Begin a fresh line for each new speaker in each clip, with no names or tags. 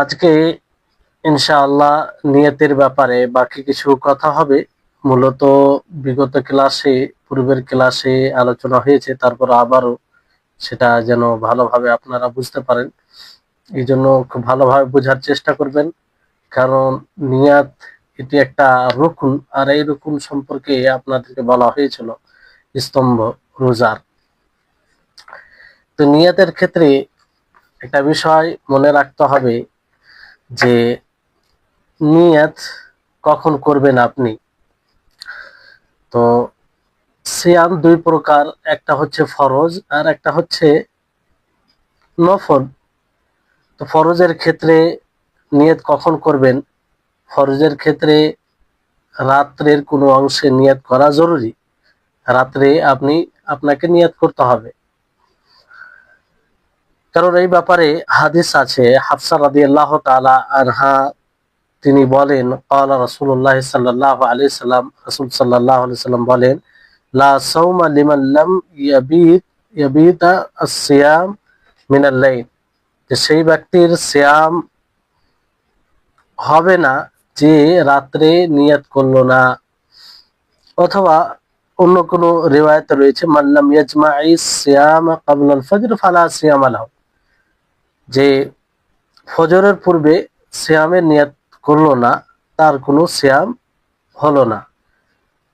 আজকে ইনশাআল্লাহ নিয়তের ব্যাপারে বাকি কিছু কথা হবে। মূলত বিগত ক্লাসে, পূর্বের ক্লাসে আলোচনা হয়েছে, তারপর আবারও সেটা যেন ভালোভাবে আপনারা বুঝতে পারেন, এই জন্য খুব ভালোভাবে বোঝার চেষ্টা করবেন। কারণ নিয়াত এটি একটা রুকুন, আর এই রুকুন সম্পর্কে আপনাদেরকে বলা হয়েছিল স্তম্ভ রোজার। তো নিয়াতের ক্ষেত্রে একটা বিষয় মনে রাখতে হবে যে নিয়াত কখন করবেন আপনি। তো সিয়াম দুই প্রকার, একটা হচ্ছে ফরজ আর একটা হচ্ছে নফল। তো ফরজের ক্ষেত্রে নিয়ত কখন করবেন? ফরজের ক্ষেত্রে রাত্রের কোনো অংশে নিয়ত করা জরুরি। রাত্রে আপনাকে নিয়ত করতে হবে, কারণ এই ব্যাপারে হাদিস আছে। হাফসা রাদিয়াল্লাহু তাআলা আনহা তিনি বলেন, ক্বালা রাসূলুল্লাহ সাল্লাল্লাহু আলাইহি সাল্লাম, রাসূল সাল্লাল্লাহু আলাইহি সাল্লাম বলেন, লা সাওমা লিমান লাম ইয়াবিতা আস-সিয়াম মিনাল লাইল, যে সেই ব্যক্তির সিয়াম হবে না যে রাত্রে নিয়ত করলো না। অথবা অন্য কোনো রিওয়ায়াতে রয়েছে, মান লাম ইয়াজমাইস সিয়াম ক্বাবলা আল ফজর ফালা সিয়াম লাহু, যে ফজরের পূর্বে সিয়ামের নিয়ত করলো না, তার কোনো সিয়াম হলো না।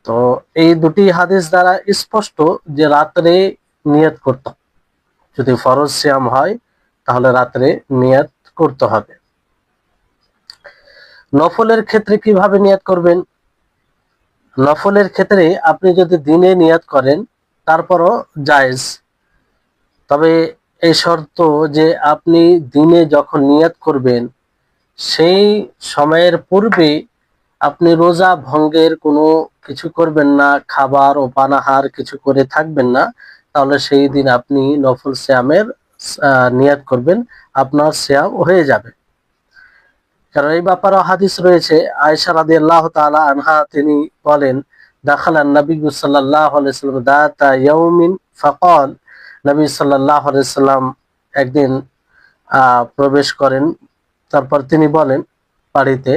তো এই দুটি হাদিস দ্বারা স্পষ্ট যে রাত্রে নিয়ত করতে হবে। যদি ফরজ সিয়াম হয় তাহলে রাত্রে নিয়ত করতে হবে। নফলের ক্ষেত্রে কিভাবে নিয়ত করবেন? নফলের ক্ষেত্রে আপনি যদি দিনে নিয়ত করেন তারপরও জায়েজ, তবে এই শর্ত যে আপনি দিনে যখন নিয়ত করবেন সেই সময়ের পূর্বে আপনি রোজা ভঙ্গের কোনো কিছু করবেন না, খাবার ও পানাহার কিছু করে থাকবেন না, তাহলে সেই দিন আপনি নফল সিয়ামের নিয়ত করবেন, আপনার সিয়াম হয়ে যাবে। কারণ এই ব্যাপারে হাদিস রয়েছে, আয়েশা রাদিয়াল্লাহু তাআলা আনহা তিনি বলেন, দাখালান নবী সাল্লাল্লাহু আলাইহি ওয়াসাল্লাম দাতা ইয়াউমিন ফাকাল, নবী সাল্লাল্লাহু আলাইহি ওয়াসাল্লাম একদিন প্রবেশ করেন, তারপর তিনি বলেন বাড়িতে,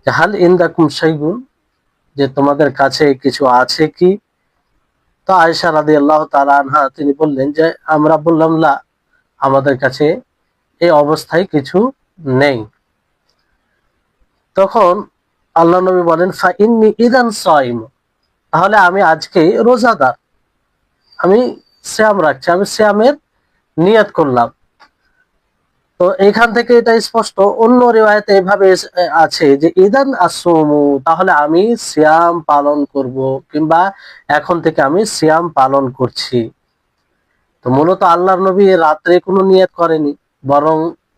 হাল ইনদাকুম শাইউন, যে তোমাদের কাছে কিছু আছে কি? তো আয়েশা রাদিয়াল্লাহু তাআলা আনহা তিনি বললেন যে আমরা বললাম, লা, আমাদের কাছে এই অবস্থায় কিছু নেই। তখন আল্লাহ নবী বলেন, ফা ইন্নী ইদান সাইম, তাহলে আমি আজকে রোজাদার, আমি সিয়াম রাখছি, আমি সিয়ামের নিয়ত করলাম। তো এখান থেকে এটা স্পষ্ট, অন্য রিওয়ায়াতে এভাবে আছে যে ইদান আসুমু, তাহলে আমি সিয়াম পালন করব, কিংবা এখন থেকে আমি সিয়াম পালন করছি। তো মূলত আল্লাহর নবী রাত্রে কোনো নিয়ত করেনি, বরং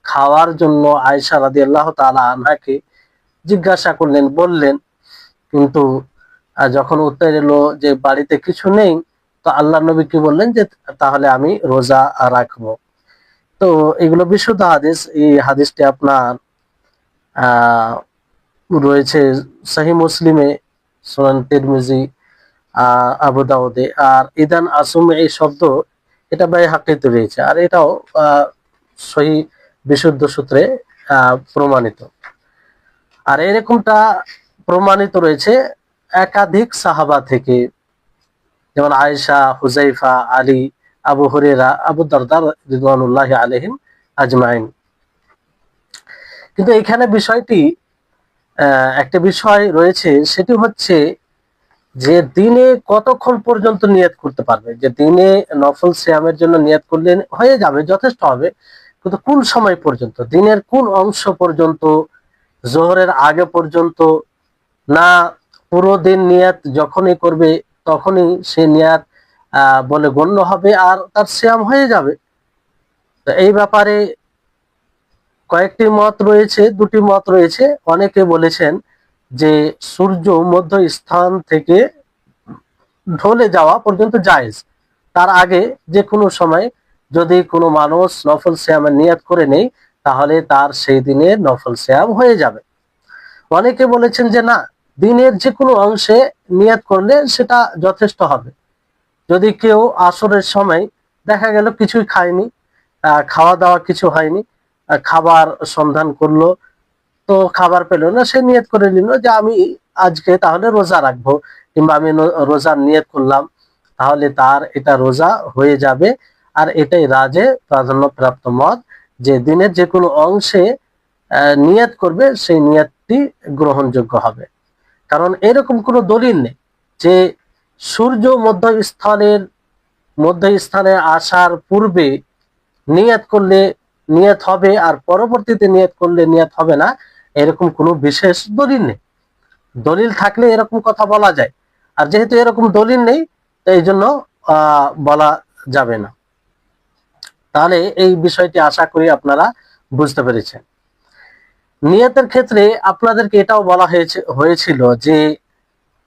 খাওয়ার জন্য আয়েশা রাদিয়াল্লাহু তাআলা আনহাকে জিজ্ঞাসা করলেন, বললেন, কিন্তু যখন উত্তর এলো যে বাড়িতে কিছু নেই, তো আল্লাহ নবী কি বললেন যে তাহলে আমি রোজা রাখবো। তো এগুলো বিশুদ্ধ হাদিস। এই হাদিসটি আপনার আহ রয়েছে সহিহ মুসলিমে, সুনান তিরমিজি, আবু দাউদে। আর ইদান আসুম এই শব্দ এটা বাইহাকিতে রয়েছে, আর এটাও সহিহ বিশুদ্ধ সূত্রে প্রমাণিত। আর এরকমটা প্রমাণিত রয়েছে একাধিক সাহাবা থেকে, যেমন আয়েশা, হুজাইফা, আলী, আবু হুরায়রা, আবু দারদা রিদওয়ানুল্লাহি আলাইহিম আজমাইন। কিন্তু এখানে বিষয়টি, একটা বিষয় রয়েছে, সেটি হচ্ছে যে দিনে কতক্ষণ পর্যন্ত নিয়ত করতে পারবে। যে দিনে নফল সিয়ামের জন্য নিয়ত করলে হয়ে যাবে, যথেষ্ট হবে, কিন্তু কোন সময় পর্যন্ত, দিনের কোন অংশ পর্যন্ত, জোহরের আগে পর্যন্ত, না পুরো দিন নিয়াত যখনই করবে তখনই সে নিয়াত বলে গণ্য হবে আর তার সিয়াম হয়ে যাবে? তো এই ব্যাপারে কয়েকটি মত রয়েছে, দুটি মত রয়েছে। অনেকে বলেছেন যে সূর্য মধ্য স্থান থেকে ঢলে যাওয়া পর্যন্ত জায়েজ, তার আগে যে কোনো সময় যদি কোনো মানুষ নফল সিয়ামের নিয়াত করে নেই তাহলে তার সেই দিনে নফল সিয়াম হয়ে যাবে। অনেকে বলেছেন যে না, দিনের যে কোনো অংশে নিয়াত করলে সেটা যথেষ্ট হবে। যদি কেউ আসরের সময় দেখা গেল কিছুই খায়নি, খাওয়া দাওয়া কিছু হয়নি, খাবার সন্ধান করলো, তো খাবার পেল না, সে নিয়ত করে নিল যে আমি আজকে তাহলে রোজা রাখবো, কিংবা আমি রোজার নিয়ত করলাম, তাহলে তার এটা রোজা হয়ে যাবে। আর এটাই রাজে প্রাধান্য প্রাপ্ত মত, যে দিনের যে কোনো অংশে নিয়ত করবে সেই নিয়তটি গ্রহণযোগ্য হবে। কারণ এরকম কোনো দলিল নেই যে সূর্য মধ্যস্থানে আসার পূর্বে নিয়ত করলে নিয়ত হবে আর পরবর্তীতে নিয়ত করলে নিয়ত হবে না, এরকম কোনো বিশেষ দলিল নেই। দলিল থাকলে এরকম কথা বলা যায়, আর যেহেতু এরকম দলিল নেই, তো এই জন্য বলা যাবে না। তাহলে এই বিষয়টি আশা করি আপনারা বুঝতে পেরেছেন। নিয়তের ক্ষেত্রে আপনাদেরকে এটাও বলা হয়েছিল যে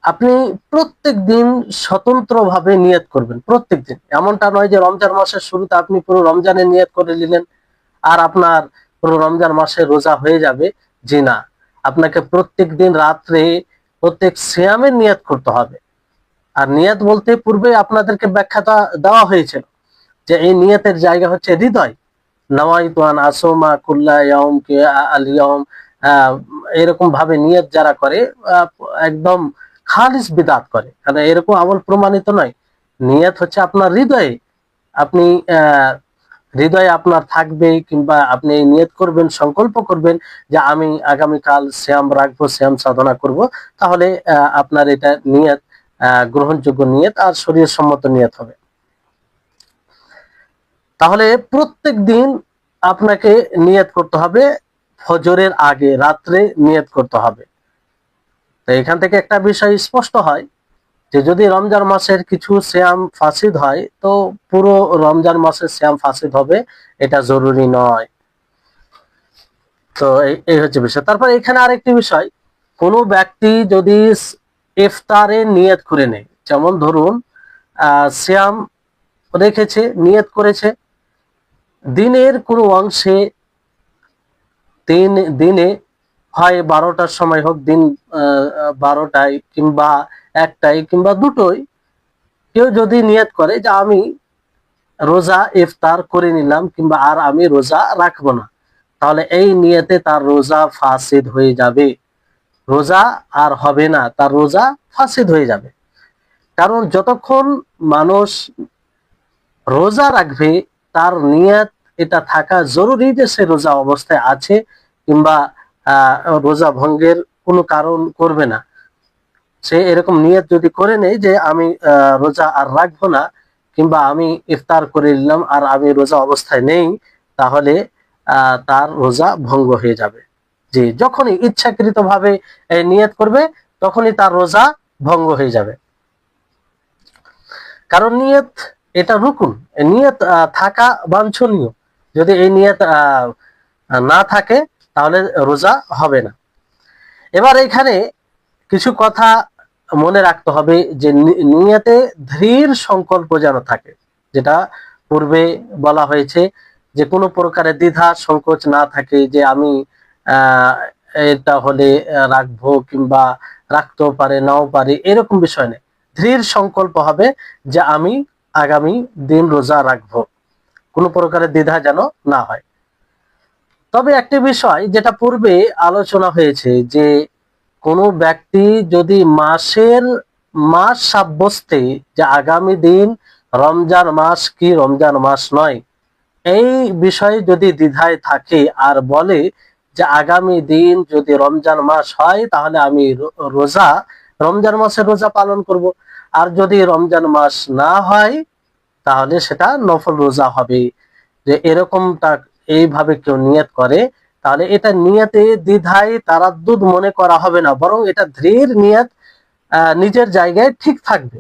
আপনি প্রত্যেক দিন স্বতন্ত্রভাবে নিয়ত করবেন। প্রত্যেক দিন, এমনটা নয় যে রমজান মাসের শুরুতে আপনি পুরো রমজানের নিয়ত করে নিলেন আর আপনার পুরো রমজান মাসে রোজা হয়ে যাবে। জি না, আপনাকে প্রত্যেক দিন রাত্রে প্রত্যেক সিয়ামের নিয়ত করতে হবে। আর নিয়ত বলতে পূর্বে আপনাদেরকে ব্যাখ্যাটা দেওয়া হয়েছিল যে এই নিয়তের জায়গা হচ্ছে হৃদয়। নাওয়াইতু আন আসুমা কুল্লা ইয়াউম কে আল ইয়াউম, এরকম ভাবে নিয়ত যারা করে একদম খালিস বিদাত করে, কারণ এরকম আমল প্রমাণিত নয়। নিয়ত হচ্ছে আপনার হৃদয়ে, আপনি হৃদয়ে আপনার থাকবে, কিংবা আপনি নিয়ত করবেন, সংকল্প করবেন যে আমি আগামীকাল শ্যাম রাখবো, শ্যাম সাধনা করব, তাহলে আপনার এটা নিয়ত গ্রহণযোগ্য নিয়ত আর শরীয়ত সম্মত নিয়ত হবে। তাহলে প্রত্যেক দিন আপনাকে নিয়ত করতে হবে, ফজরের আগে রাত্রে নিয়ত করতে হবে। তো এখান থেকে একটা বিষয় স্পষ্ট হয় যে যদি রমজান মাসের কিছু শ্যাম ফাসিদ হয়, তো পুরো রমজান মাসের শ্যাম ফাসিদ হবে, এটা জরুরি নয়। তো এই হচ্ছে বিষয়। তারপর এখানে আরেকটি বিষয়, কোনো ব্যক্তি যদি ইফতারে নিয়ত করে নেয়, যেমন ধরুন শ্যাম রেখেছে, নিয়ত করেছে, দিনের কোনো অংশে দিনে হয় 12টার সময় হোক, দিন 12টায় কিংবা 1টায় কিংবা 2টোয়, কেউ যদি নিয়ত করে যে আমি রোজা ইফতার করে নিলাম কিংবা আর আমি রোজা রাখবো না, তাহলে এই নিয়তে তার রোজা ফাসিদ হয়ে যাবে, রোজা আর হবে না, তার রোজা ফাসিদ হয়ে যাবে। কারণ যতক্ষণ মানুষ রোজা রাখবে, তার নিয়ত এটা থাকা জরুরি যে সে রোজা অবস্থায় আছে, কিংবা রোজা ভঙ্গের কোনো কারণ করবে না। সে এরকম নিয়ত যদি করে নেই যে আমি রোজা আর রাখবো না, কিংবা আমি ইফতার করে নিলাম আর আমি রোজা অবস্থায় নেই, তাহলে তার রোজা ভঙ্গ হয়ে যাবে। যে যখনই ইচ্ছাকৃতভাবে নিয়ত করবে, তখনই তার রোজা ভঙ্গ হয়ে যাবে। কারণ নিয়ত এটা রুকুন, নিয়ত থাকা বাঞ্ছনীয়। যদি এই নিয়ত না থাকে, তাহলে রোজা হবে না। এবার এখানে কিছু কথা মনে রাখতে হবে, যে নিয়তে দৃঢ় সংকল্প যেন থাকে, যেটা পূর্বে বলা হয়েছে, যে কোনো প্রকারের দ্বিধা সংকোচ না থাকে, যে আমি এটা হলে রাখবো কিংবা রাখতেও পারে নাও পারে, এরকম বিষয় নেই। দৃঢ় সংকল্প হবে যে আমি আগামী দিন রোজা রাখবো, কোনো প্রকারের দ্বিধা যেন না হয়। তবে একটি বিষয় যেটা পূর্বে আলোচনা হয়েছে, যে কোনো ব্যক্তি যদি মাস সাব্যস্তে, যে আগামী দিন রমজান মাস কি রমজান মাস নয়, এই বিষয়ে যদি দ্বিধায় থাকে আর বলে যে আগামী দিন যদি রমজান মাস হয়, তাহলে আমি রমজান মাসের রোজা পালন করব, আর যদি রমজান মাস না হয়, তাহলে সেটা নফল রোজা হবে। যে এরকমটা এইভাবে কেউ নিয়ত করে, তাহলে এটা নিয়তে দ্বিধায় তারাদ্দুদ মনে করা হবে না, বরং এটা দৃঢ় নিয়ত নিজের জায়গায় ঠিক থাকবে।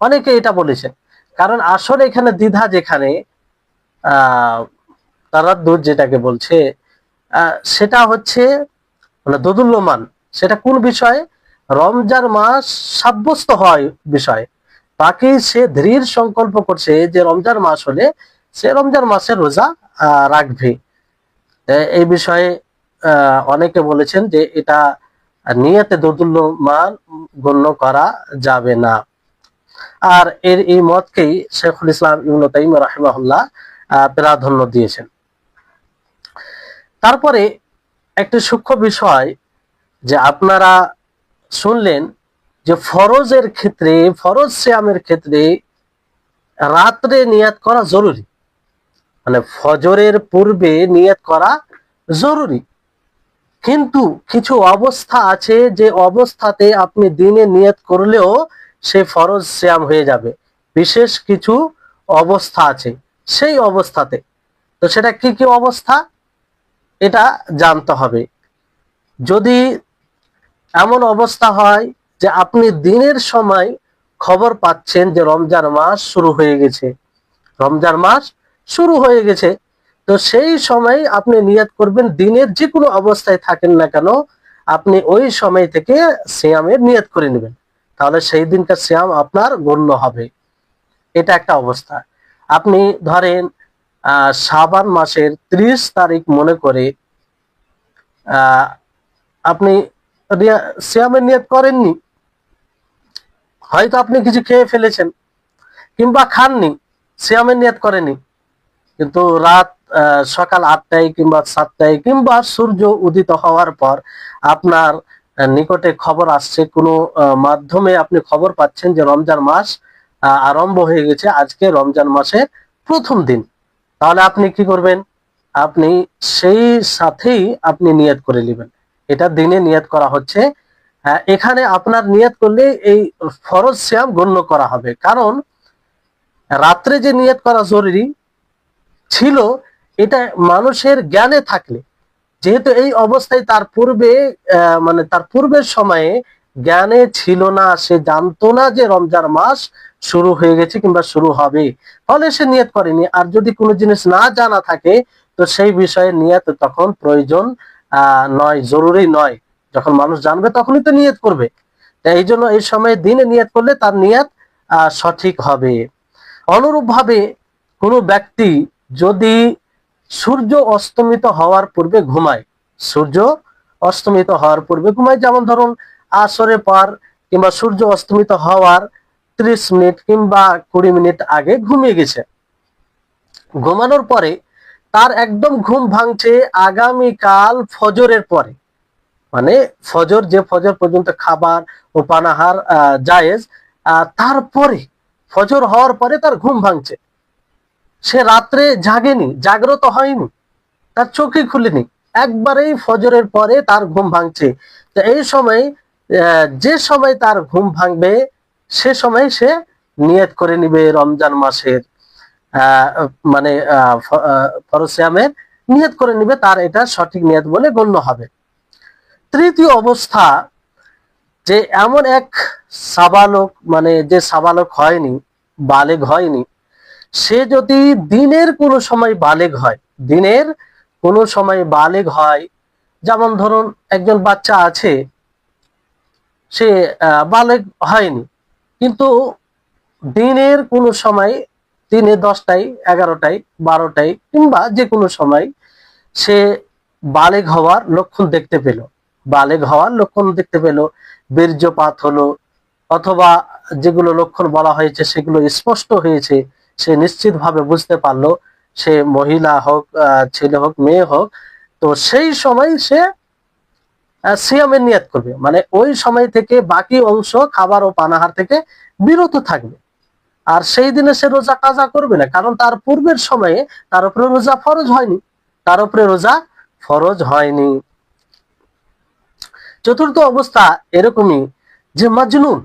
অনেকে এটা বলেছেন, কারণ আসলে এখানে দ্বিধা, যেখানে তারাদ্দুদ যেটাকে বলছে, সেটা হচ্ছে মানে দোদুল্যমান। সেটা কোন বিষয়ে? রমজান মাস সাব্যস্ত হয় বিষয়। বাকি সে দৃঢ় সংকল্প করছে যে রমজান মাস হলে সে রমজান মাসের রোজা রাখবে। এই বিষয়ে অনেকে বলেছেন যে এটা নিয়তে দোদুল্যমান গণ্য করা যাবে না। আর এই মতকেই শেখুল ইসলাম ইবনে তাইমিয়া রাহিমাহুল্লাহ প্রাধান্য দিয়েছেন। তারপরে একটি সূক্ষ্ম বিষয় যে আপনারা শুনলেন যে ফরজের ক্ষেত্রে, ফরজ সিয়ামের ক্ষেত্রে রাত্রে নিয়াত করা জরুরি, মানে ফজরের পূর্বে নিয়াত করা জরুরি। কিন্তু কিছু অবস্থা আছে যে অবস্থাতে আপনি দিনে নিয়ত করলেও সে ফরজ সিয়াম হয়ে যাবে। বিশেষ কিছু অবস্থা আছে, সেই অবস্থাতে। তো সেটা কি কি অবস্থা, এটা জানতে হবে। যদি এমন অবস্থা হয় যে আপনি দিনের সময় খবর পাচ্ছেন যে রমজান মাস শুরু হয়ে গেছে, রমজান মাস শুরু হয়ে গেছে, তো সেই সময় আপনি নিয়ত করবেন, দিনের যে কোনো অবস্থায় থাকেন না কেন আপনি ওই সময় থেকে সিয়ামের নিয়ত করে নেবেন, তাহলে সেই দিনকার সিয়াম আপনার গণ্য হবে। এটা একটা অবস্থা। আপনি ধরেন শাবান মাসের 30 তারিখ মনে করে আপনি সিয়ামের নিয়ত করেননি, হয়তো আপনি কিছু খেয়ে ফেলেছেন কিংবা খাননি, সিয়ামের নিয়ত করেনি, কিন্তু রাত সকাল 8টায় কিংবা 7টায় কিংবা সূর্য উদিত হওয়ার পর আপনার নিকটে খবর আসছে, কোনো মাধ্যমে আপনি খবর পাচ্ছেন যে রমজান মাস আরম্ভ হয়ে গেছে, আজকে রমজান মাসের প্রথম দিন। তাহলে আপনি কি করবেন, আপনি সেই সাথেই আপনি নিয়ত করে নেবেন, এটা দিনে নিয়ত করা হচ্ছে। এখানে আপনার নিয়ত করলে এই ফরজ সিয়াম গণ্য করা হবে, কারণ রাত্রে যে নিয়ত করা জরুরি ছিল এটা মানুষের জ্ঞানে থাকলে, যেহেতু এই অবস্থায় তার পূর্বে মানে তার পূর্বের সময়ে জ্ঞানে ছিল না, সে জানতো না যে রমজান মাস শুরু হয়ে গেছে কিংবা শুরু হবে, ফলে সে নিয়ত করেনি। আর যদি কোনো জিনিস না জানা থাকে তো সেই বিষয়ে নিয়ত তখন প্রয়োজন নয়, জরুরি নয়। যখন মানুষ জানবে তখনই তো নিয়ত করবে। তাই এই জন্য এই সময়ে দিনে নিয়ত করলে তার নিয়ত সঠিক হবে। অনুরূপভাবে কোনো ব্যক্তি যদি সূর্য অস্তমিত হওয়ার পূর্বে ঘুমায়, সূর্য অস্তমিত হওয়ার পূর্বে ঘুমায়, যেমন ধরুন আসরের পর কিংবা সূর্য অস্তমিত হওয়ার 30 মিনিট কিংবা 20 মিনিট আগে ঘুমিয়ে গেছে, ঘুমানোর পরে তার একদম ঘুম ভাঙছে আগামীকাল ফজরের পরে, মানে ফজর, যে ফজর পর্যন্ত খাবার ও পানাহার জায়েজ, তারপরে ফজর হওয়ার পরে তার ঘুম ভাঙছে, সে রাত্রে জাগেনি, জাগ্রত হয়নি, তার চোখই খুলেনি, একবারেই ফজরের পরে তার ঘুম ভাঙছে। তো এই সময় যে সময় তার ঘুম ভাঙবে সে সময় সে নিয়ত করে নিবে রমজান মাসের মানে ফরজ সিয়ামের নিয়ত করে নিবে, তার এটা সঠিক নিয়ত বলে গণ্য হবে। তৃতীয় অবস্থা, যে এমন এক সাবালক, মানে যে সাবালক হয়নি, বালেগ হয়নি, সে যদি দিনের কোনো সময় বালেগ হয়, দিনের কোনো সময় বালেগ হয়, যেমন ধরুন একজন বাচ্চা আছে, সে বালেগ হয়নি, কিন্তু দিনের কোনো সময়, দিনে 10টায় 11টায় 12টায় কিংবা যে কোনো সময় সে বালেগ হওয়ার লক্ষণ দেখতে পেল, বালেগ হওয়ার লক্ষণ দেখতে পেল, বীর্যপাত হলো, অথবা যেগুলো লক্ষণ বলা হয়েছে সেগুলো স্পষ্ট হয়েছে, সে নিশ্চিতভাবে বুঝতে পারলো, সে মহিলা হোক ছেলে হোক মেয়ে হোক, তো সেই সময় সে সিয়ামের নিয়ত করবে, মানে ওই সময় থেকে বাকি অংশ খাবার ও পানাহার থেকে বিরত থাকবে। আর সেই দিনে সে রোজা কাজা করবে না, কারণ তার পূর্বের সময়ে তার উপরে রোজা ফরজ হয়নি, তার উপরে রোজা ফরজ হয়নি। চতুর্থ অবস্থা এরকমই, যে মাজনুন,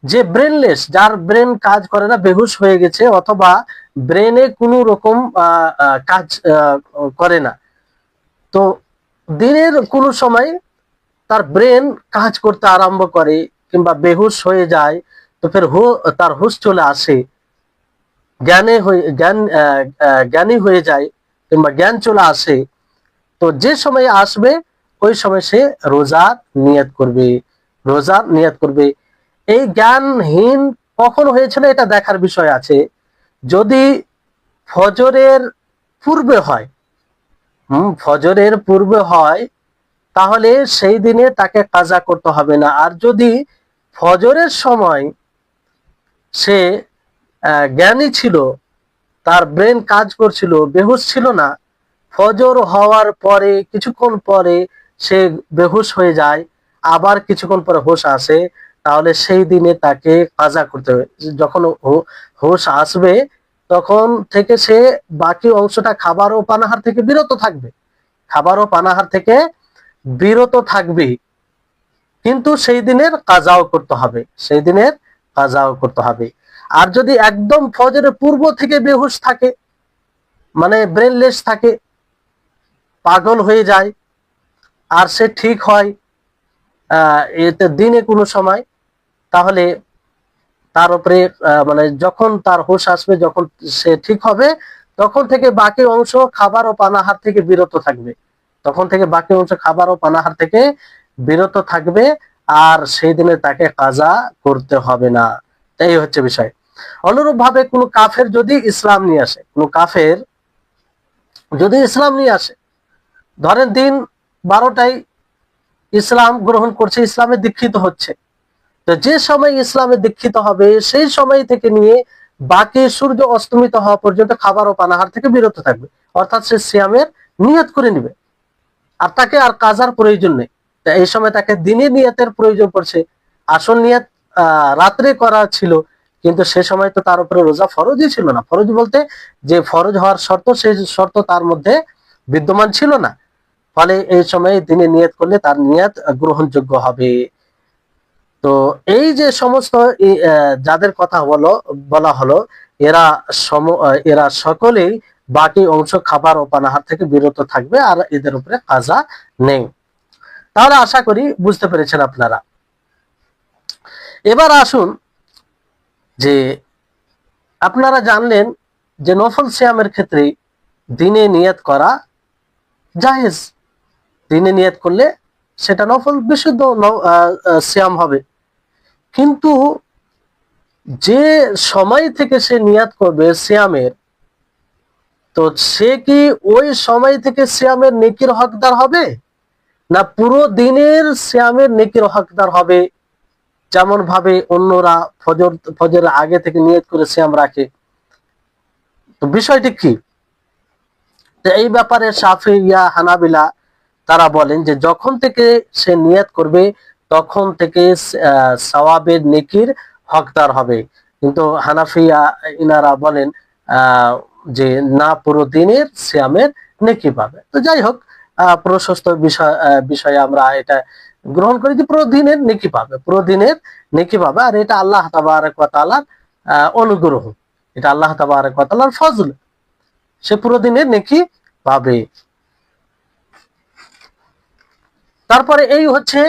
যে ব্রেনলেস, যার ব্রেন কাজ করে না, বেহুশ হয়ে গেছে, অথবা ব্রেনে কোনো রকম কাজ করে না, তো দিনের কোনো সময় তার ব্রেন কাজ করতে আরম্ভ করে কিংবা বেহুশ হয়ে যায়, তো ফের তার হুশ চলে আসে, জ্ঞানী হয়ে যায় কিংবা জ্ঞান চলে আসে, তো যে সময় আসবে ওই সময় সে রোজার নিয়ত করবে, রোজার নিয়ত করবে। এই জ্ঞানহীন কখন হয়েছিল এটা দেখার বিষয় আছে। যদি ফজরের পূর্বে হয়, ফজরের পূর্বে হয়, তাহলে সেই দিনে তাকে কাজা করতে হবে না। আর যদি ফজরের সময় সে জ্ঞানী ছিল, তার ব্রেন কাজ করছিল, বেহুশ ছিল না, ফজর হওয়ার পরে কিছুক্ষণ পরে সে বেহুশ হয়ে যায়, আবার কিছুক্ষণ পরে হুঁশ আসে, তাহলে সেই দিনে তাকে কাজা করতে হবে। যখন হুঁশ আসবে তখন থেকে সে বাকি অংশটা খাবার ও পানাহার থেকে বিরত থাকবে, খাবার ও পানাহার থেকে বিরত থাকবে, কিন্তু সেই দিনের কাজাও করতে হবে, সেই দিনের কাজাও করতে হবে। আর যদি একদম ফজরের পূর্ব থেকে বেহুশ থাকে, মানে ব্রেনলেস থাকে, পাগল হয়ে যায়, আর সে ঠিক হয় এতে দিনে কোনো সময়, তাহলে তার উপরে মানে যখন তার হুঁশ আসবে, যখন সে ঠিক হবে, তখন থেকে বাকি অংশ খাবার ও পানাহার থেকে বিরত থাকবে, তখন থেকে বাকি অংশ খাবার ও পানাহার থেকে বিরত থাকবে, আর সেই দিনে তাকে কাজা করতে হবে না। এই হচ্ছে বিষয়। অনুরূপ ভাবে কোনো কাফের যদি ইসলাম নিয়ে আসে, কোনো কাফের যদি ইসলাম নিয়ে আসে, ধরেন দিন 12টায় ইসলাম গ্রহণ করছে, ইসলামে দীক্ষিত হচ্ছে, তো যে সময় ইসলামে দীক্ষিত হবে সেই সময় থেকে নিয়ে বাকি সূর্য অস্তমিত হওয়া পর্যন্ত খাবার ও পানাহার থেকে বিরত থাকবে, অর্থাৎ সে সিয়ামের নিয়ত করে নিবে, আর তাকে আর কাজার প্রয়োজন নেই। এই সময় তাকে দিনে নিয়তের প্রয়োজন পড়ছে, আসল নিয়ত রাত্রে করা ছিল, কিন্তু সে সময় তো তার উপরে রোজা ফরজই ছিল না, ফরজ বলতে যে ফরজ হওয়ার শর্ত, সেই শর্ত তার মধ্যে বিদ্যমান ছিল না, ফলে এই সময় দিনে নিয়ত করলে তার নিয়ত গ্রহণযোগ্য হবে। তো এই যে সমস্ত যাদের কথা বলা হলো, এরা এরা সকলেই বাকি অংশ খাবার ও পানাহার থেকে বিরত থাকবে, আর এদের উপরে কাজা নেই। তাহলে আশা করি বুঝতে পেরেছেন আপনারা। এবার আসুন যে আপনারা জানলেন যে নফল সিয়ামের ক্ষেত্রে দিনে নিয়ত করা জায়েজ, দিনে নিয়ত করলে সেটা নফল বিশুদ্ধ সিয়াম হবে। কিন্তু যে সময় থেকে সে নিয়াত করবে সিয়ামের, তো সে কি ওই সময় থেকে সিয়ামের নেকির হকদার হবে, না পুরো দিনের সিয়ামের নেকির হকদার হবে? যেমন ভাবে অন্যরা ফজরের আগে থেকে নিয়ত করে সিয়াম রাখে, তো বিষয়টি কি? তো এই ব্যাপারে শাফিঈয়া হানাবিলা তারা বলেন যে যখন থেকে সে নিয়ত করবে তখন থেকে সওয়াবের নেকির হকদার হবে। কিন্তু হানাফিয়া ইনারা বলেন যে না, পুরো দিনের সিয়ামের নেকি পাবে। তো যাই হোক, প্রশস্ত বিষয়ে আমরা এটা গ্রহণ করি যে পুরো দিনের নেকি পাবে, পুরো দিনের নেকি পাবে, আর এটা আল্লাহ তাবারক ওয়া তাআলার অনুগ্রহ, এটা আল্লাহ তাবারক ওয়া তাআলার ফজল, সে পুরো দিনের নেকি পাবে। তারপরে এই হচ্ছে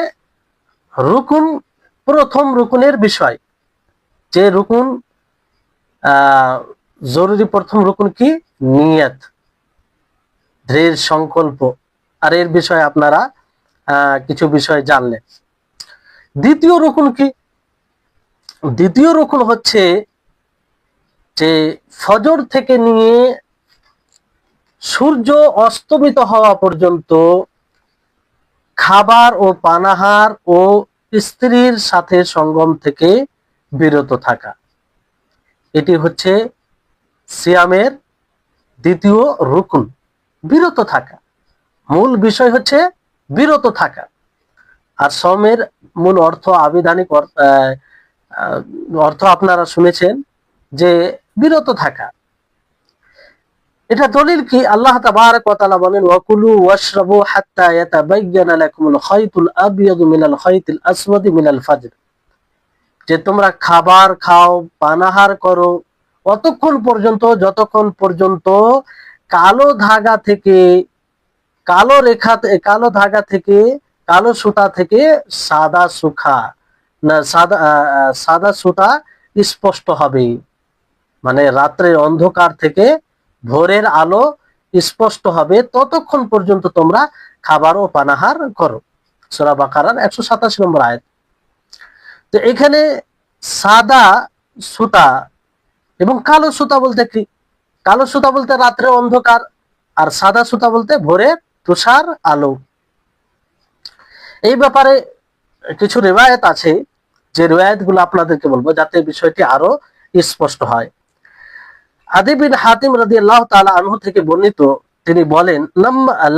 রুকুন, প্রথম রুকুনের বিষয়, যে রুকুন জরুরি প্রথম রুকুন কি? নিয়ত, দৃঢ় সংকল্প। আর এর বিষয়ে আপনারা কিছু বিষয় জানলেন। দ্বিতীয় রুকুন কি? দ্বিতীয় রুকুন হচ্ছে যে ফজর থেকে নিয়ে সূর্য অস্তমিত হওয়া পর্যন্ত খাবার ও পানাহার ও স্ত্রীর সাথে সঙ্গম থেকে বিরত থাকা। এটি হচ্ছে সিয়ামের দ্বিতীয় রুকুন, বিরত থাকা। মূল বিষয় হচ্ছে বিরত থাকা। আর সওমের মূল অর্থ, আবিধানিক অর্থ আপনারা শুনেছেন যে বিরত থাকা। এটা দলিল কি? আল্লাহ তাবারক ওয়া তাআলা বলেন ওয়াকুলু ওয়াশরাবু হাত্তা ইয়াতাবায়্যানা লাকুমুল খায়তুল আবয়াদু মিনাল খায়তিল আসওয়াদি মিনাল ফাজর, যে তোমরা খাবার খাও, পানাহার করো অতক্ষণ পর্যন্ত যতক্ষণ পর্যন্ত কালো ধাগা থেকে, কালো ধাগা থেকে, কালো সুতা থেকে সাদা সুখা না সাদা সুতা স্পষ্ট হবে। মানে রাত্রের অন্ধকার থেকে ভোরের আলো স্পষ্ট হবে, ততক্ষণ পর্যন্ত তোমরা খাবার ও পানাহার করো। সূরা বাকারার 187 নম্বর আয়াত। তো এখানে সাদা সুতা এবং কালো সুতা বলতে কি? কালো সুতা বলতে রাত্রে অন্ধকার, আর সাদা সুতা বলতে ভোরের তুষার আলো। এই ব্যাপারে কিছু রিওয়ায়াত আছে, যে রিওয়ায়াতগুলো আপনাদেরকে বলবো যাতে বিষয়টি আরো স্পষ্ট হয়। আদি বিন হাতিম রাদিয়াল্লাহু তাআলা আনহু থেকে বর্ণিত, তিনি বলেন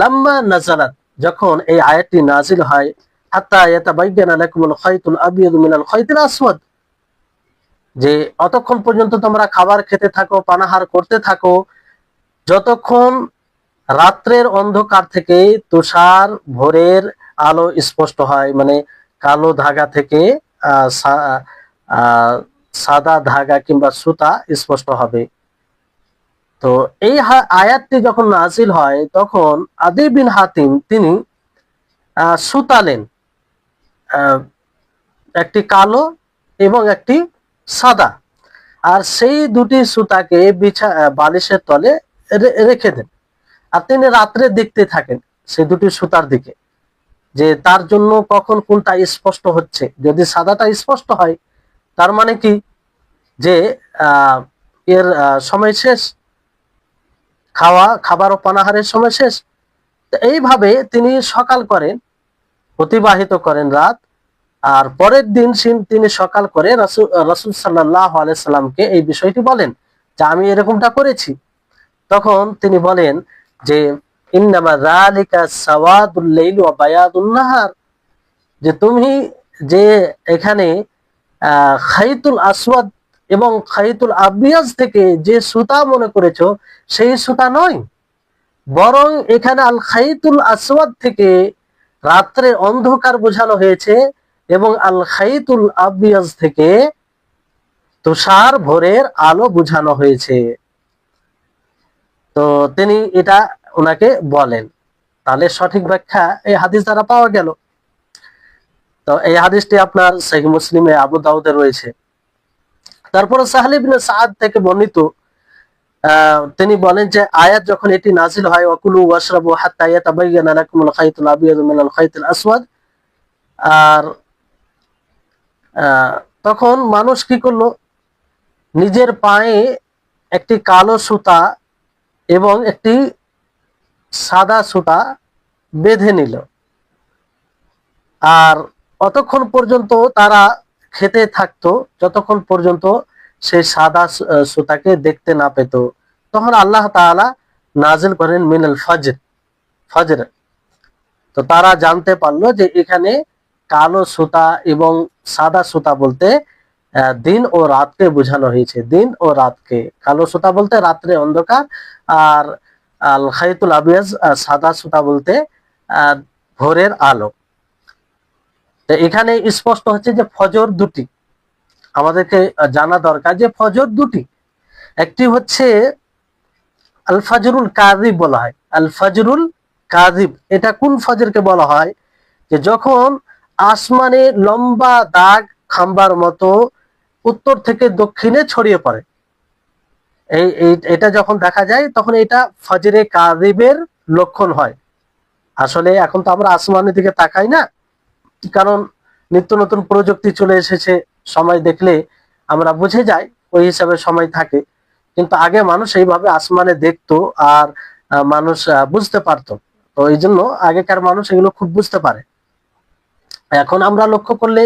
লাম্মা নাজালাত, যখন এই আয়াতটি নাজিল হয়, হাত্তা ইয়াতাবায়্যানা লাকুমুল খায়তুল আবিয়াদু মিনাল খায়তিল আসওয়াদ, যে অতক্ষণ পর্যন্ত তোমরা খাবার খেতে থাকো, পানাহার করতে থাকো, যতক্ষণ রাত্রের অন্ধকার থেকে তুষার ভোরের আলো স্পষ্ট হয়, মানে কালো ধাগা থেকে সাদা ধাগা কিংবা সুতা স্পষ্ট হবে। তো এই আয়াতটি যখন নাজিল হয়, তখন আদি বিন হাতিম তিনি সুতালেন, একটি কালো এবং একটি সাদা, আর সেই দুটি সুতাকে বালিশের তলে রেখে দেন। আর তিনি রাত্রে দেখতে থাকেন সেই দুটি সুতার দিকে, যে তার জন্য কখন কোনটা স্পষ্ট হচ্ছে। যদি সাদাটা স্পষ্ট হয়, তার মানে কি যে এর সময় শেষ, খাবার ও পানাহারের সময় শেষ। এইভাবে তিনি সকাল করেন, অতিবাহিত করেন রাত, আর পরের দিন তিনি সকাল করে রাসূল সাল্লাল্লাহু আলাইহি সাল্লামকে এই বিষয়টি বলেন যে আমি এরকমটা করেছি। তখন তিনি বলেন যে ইন্নামা যালিকা সাওয়াদুল লাইলি ওয়া বায়াদুন নাহার, যে তুমি যে এখানে খাইতুল আসওয়াদ এবং খাইতুল আবিয়াজ থেকে যে সুতা মনে করেছো, সেই সুতা নয়, বরং এখানে আল খাইতুল আসওয়াদ থেকে রাত্রে অন্ধকার বোঝানো হয়েছে, এবং আল খাইতুল আবিয়াজ থেকে তুষার ভোরের আলো বোঝানো হয়েছে। তো তিনি এটা ওনাকে বলেন। তাহলে সঠিক ব্যাখ্যা এই হাদিস দ্বারা পাওয়া গেল। তো এই হাদিসটি আপনার সহিহ মুসলিমে, আবু দাউদে রয়েছে। তারপরে সাহল ইবনে সাদ থেকে বর্ণিত, তিনি বলেন যে আয়াত যখন এটি নাজিল হয়, ওয়াকুলু ওয়াশরাবু হাত্তা ইয়াতাবায়্যানা লাকুমুল খায়তুল আবিয়াদু মিনাল খায়তিল আসওয়াদ, আর তখন মানুষ কি করলো, নিজের পায়ে একটি কালো সুতা এবং একটি সাদা সুতা বেঁধে নিল, আর অতক্ষণ পর্যন্ত তারা খেতে থাকতো যতক্ষণ পর্যন্ত সেই সাদা সুতাকে দেখতে না পেত। তখন আল্লাহ তাআলা নাজিল করেন মিনাল ফজর। তো তারা জানতে পারলো যে এখানে কালো সুতা এবং সাদা সুতা বলতে দিন ও রাতকে বোঝানো হয়েছে। দিন ও রাতকে, কালো সুতা বলতে রাত্রে অন্ধকার, আর আল খাইতুল আবিয়াজ সাদা সুতা বলতে ভোরের আলো। তো এখানে স্পষ্ট হচ্ছে যে ফজর দুটি, আমাদেরকে জানা দরকার যে ফজর দুটি। একটি হচ্ছে আল ফাজরুল কাযিব বলা হয়, আল ফাজরুল কাযিব, এটা কোন ফজরকে বলা হয়, যে যখন আসমানে লম্বা দাগ খাম্বার মতো উত্তর থেকে দক্ষিণে ছড়িয়ে পড়ে, এটা যখন দেখা যায় তখন এটা ফজরে কাযিবের লক্ষণ হয়। আসলে এখন তো আমরা আসমানের দিকে তাকাই না, কারণ নিত্য নতুন প্রযুক্তি চলে এসেছে, সময় দেখলে আমরা বুঝে যাই, ওই হিসাবে সময় থাকে। কিন্তু আগে মানুষ এইভাবে আসমানে দেখতো, আর মানুষ বুঝতে পারতো। তো এই জন্য আগেকার মানুষ এগুলো খুব বুঝতে পারে, এখন আমরা লক্ষ্য করলে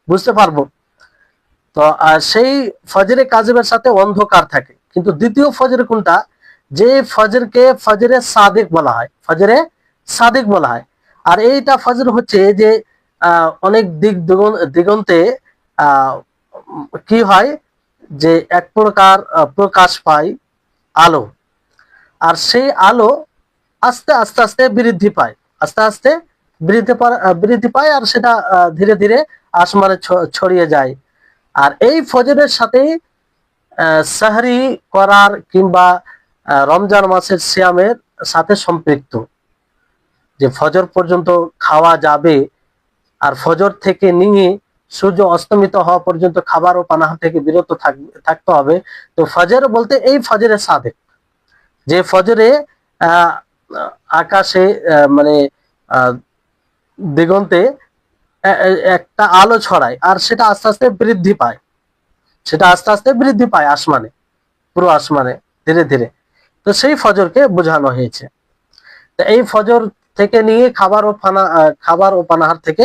বুঝতে পারবো। তো সেই ফজরে কাযিবের সাথে অন্ধকার থাকে। কিন্তু দ্বিতীয় ফজর কোনটা, যে ফজরকে ফজরে সাদিক বলা হয়, ফজরে সাদিক বলা হয়। আর এইটা ফজর হচ্ছে যে অনেক দিগন্তে কি হয়, যে এক প্রকার প্রকাশ পায় আলো, আর সেই আলো আস্তে আস্তে আস্তে বৃদ্ধি পায়, আস্তে আস্তে বৃদ্ধি পায়, আর সেটা ধীরে ধীরে আসমানে ছড়িয়ে যায়। আর এই ফজরের সাথে সাহরি করার কিংবা রমজান মাসের সিয়ামের সাথে সম্পৃক্ত, যে ফজর পর্যন্ত খাওয়া যাবে, আর ফজর থেকে নিয়ে সূর্য অস্তমিত হওয়া পর্যন্ত খাবার ও পানাহার থেকে বিরত থাকতে হবে। তো ফজর বলতে এই ফজরে সাদেক, যে ফজরে আকাশে মানে দিগন্তে একটা আলো ছড়ায়, আর সেটা আস্তে আস্তে বৃদ্ধি পায়, সেটা আস্তে আস্তে বৃদ্ধি পায় আসমানে, পুরো আসমানে ধীরে ধীরে। তো সেই ফজরকে বোঝানো হয়েছে। তো এই ফজর থেকে নিয়ে খাবার ও পানাহার থেকে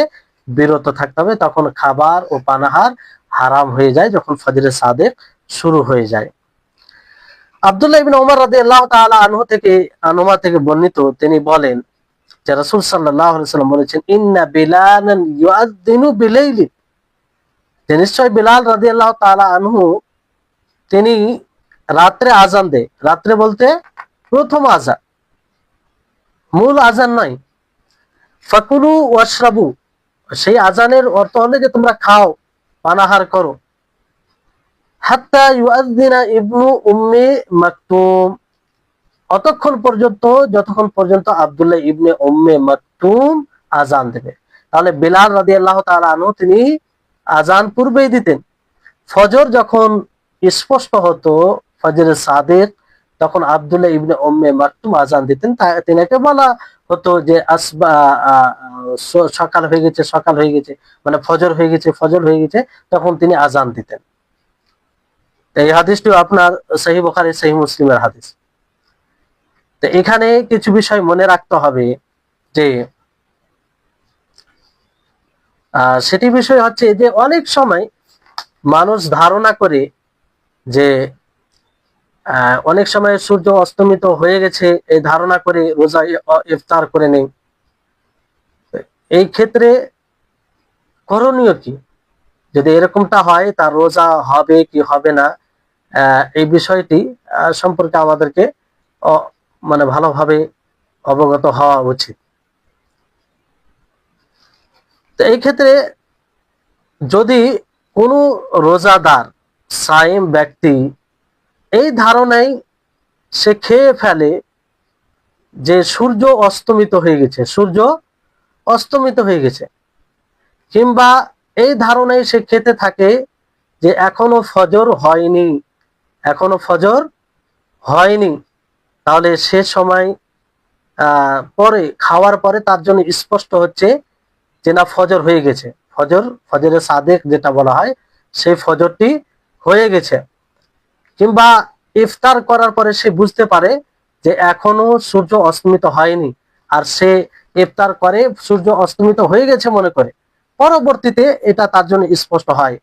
বিরত থাকতে হবে। তখন খাবার ও পানাহার হারাম হয়ে যায় যখন ফজরে সাদেক শুরু হয়ে যায়। আব্দুল্লাহ ইবনে ওমর রাদিয়াল্লাহু তাআলা আনহুমা থেকে বর্ণিত, তিনি বলেন যে রাসূল সাল্লাল্লাহু আলাইহি ওয়াসাল্লাম বলেছেন, ইন্না বিলালান ইউআযযিনু বিলাইলি, যে নিশ্চয় বিলাল রাদিয়াল্লাহু তাআলা আনহু তিনি রাত্রে আজান দেয়। রাত্রে বলতে প্রথম আজান, মূল আজান নয়। ফাকুলু ওয়াশরাবু, সেই আজানের অর্থ হলো যে তোমরা খাও, পানাহার করো। হাত্তা ইউআযযিনা ইবনু উম্মি মাকতুম, অতক্ষণ পর্যন্ত যতক্ষণ পর্যন্ত আব্দুল্লাহ ইবনে উম্মে মাকতুম আজান দেবে। তাহলে বিলাল রাদিয়াল্লাহু তাআলা আনহু তিনি আজান পূর্বেই দিতেন। ফজর যখন স্পষ্ট হতো, ফজরের সাদেক, তখন আব্দুল্লাহ ইবনে উম্মে মাকতুম আজান দিতেন। তিনাকে বলা হতো যে সকাল হয়ে গেছে, সকাল হয়ে গেছে, মানে ফজর হয়ে গেছে, ফজর হয়ে গেছে, তখন তিনি আজান দিতেন। এই হাদিসটি আপনার সহিহ বুখারী, সহিহ মুসলিমের হাদিস। তো এখানে কিছু বিষয় মনে রাখতে হবে, যে সেটি বিষয় হচ্ছে যে অনেক সময় মানুষ ধারণা করে যে অনেক সময় সূর্য অস্তমিত হয়ে গেছে, এই ধারণা করে রোজা ইফতার করে নেই। এই ক্ষেত্রে করণীয় কি? যদি এরকমটা হয়, তার রোজা হবে কি হবে না, এই বিষয়টি সম্পর্কে আমাদেরকে মানে ভালোভাবে অবগত হওয়া উচিত। তো এই ক্ষেত্রে যদি কোনো রোজাদার সায়েম ব্যক্তি এই ধারণায় সে খেয়ে ফেলে যে সূর্য অস্তমিত হয়ে গেছে, সূর্য অস্তমিত হয়ে গেছে, কিংবা এই ধারণায় সে খেতে থাকে যে এখনো ফজর হয়নি, এখনো ফজর হয়নি, তাহলে সে সময় পরে খাওয়ার পরে তার জন্য স্পষ্ট হচ্ছে যে না, ফজর হয়ে গেছে, ফজরের সাদেক যেটা বলা হয়, সেই ফজরটি হয়ে গেছে। কিংবা ইফতার করার পরে সে বুঝতে পারে যে এখনো সূর্য অস্তমিত হয়নি, আর সে ইফতার করে সূর্য অস্তমিত হয়ে গেছে মনে করে, পরবর্তীতে এটা তার জন্য স্পষ্ট হয়,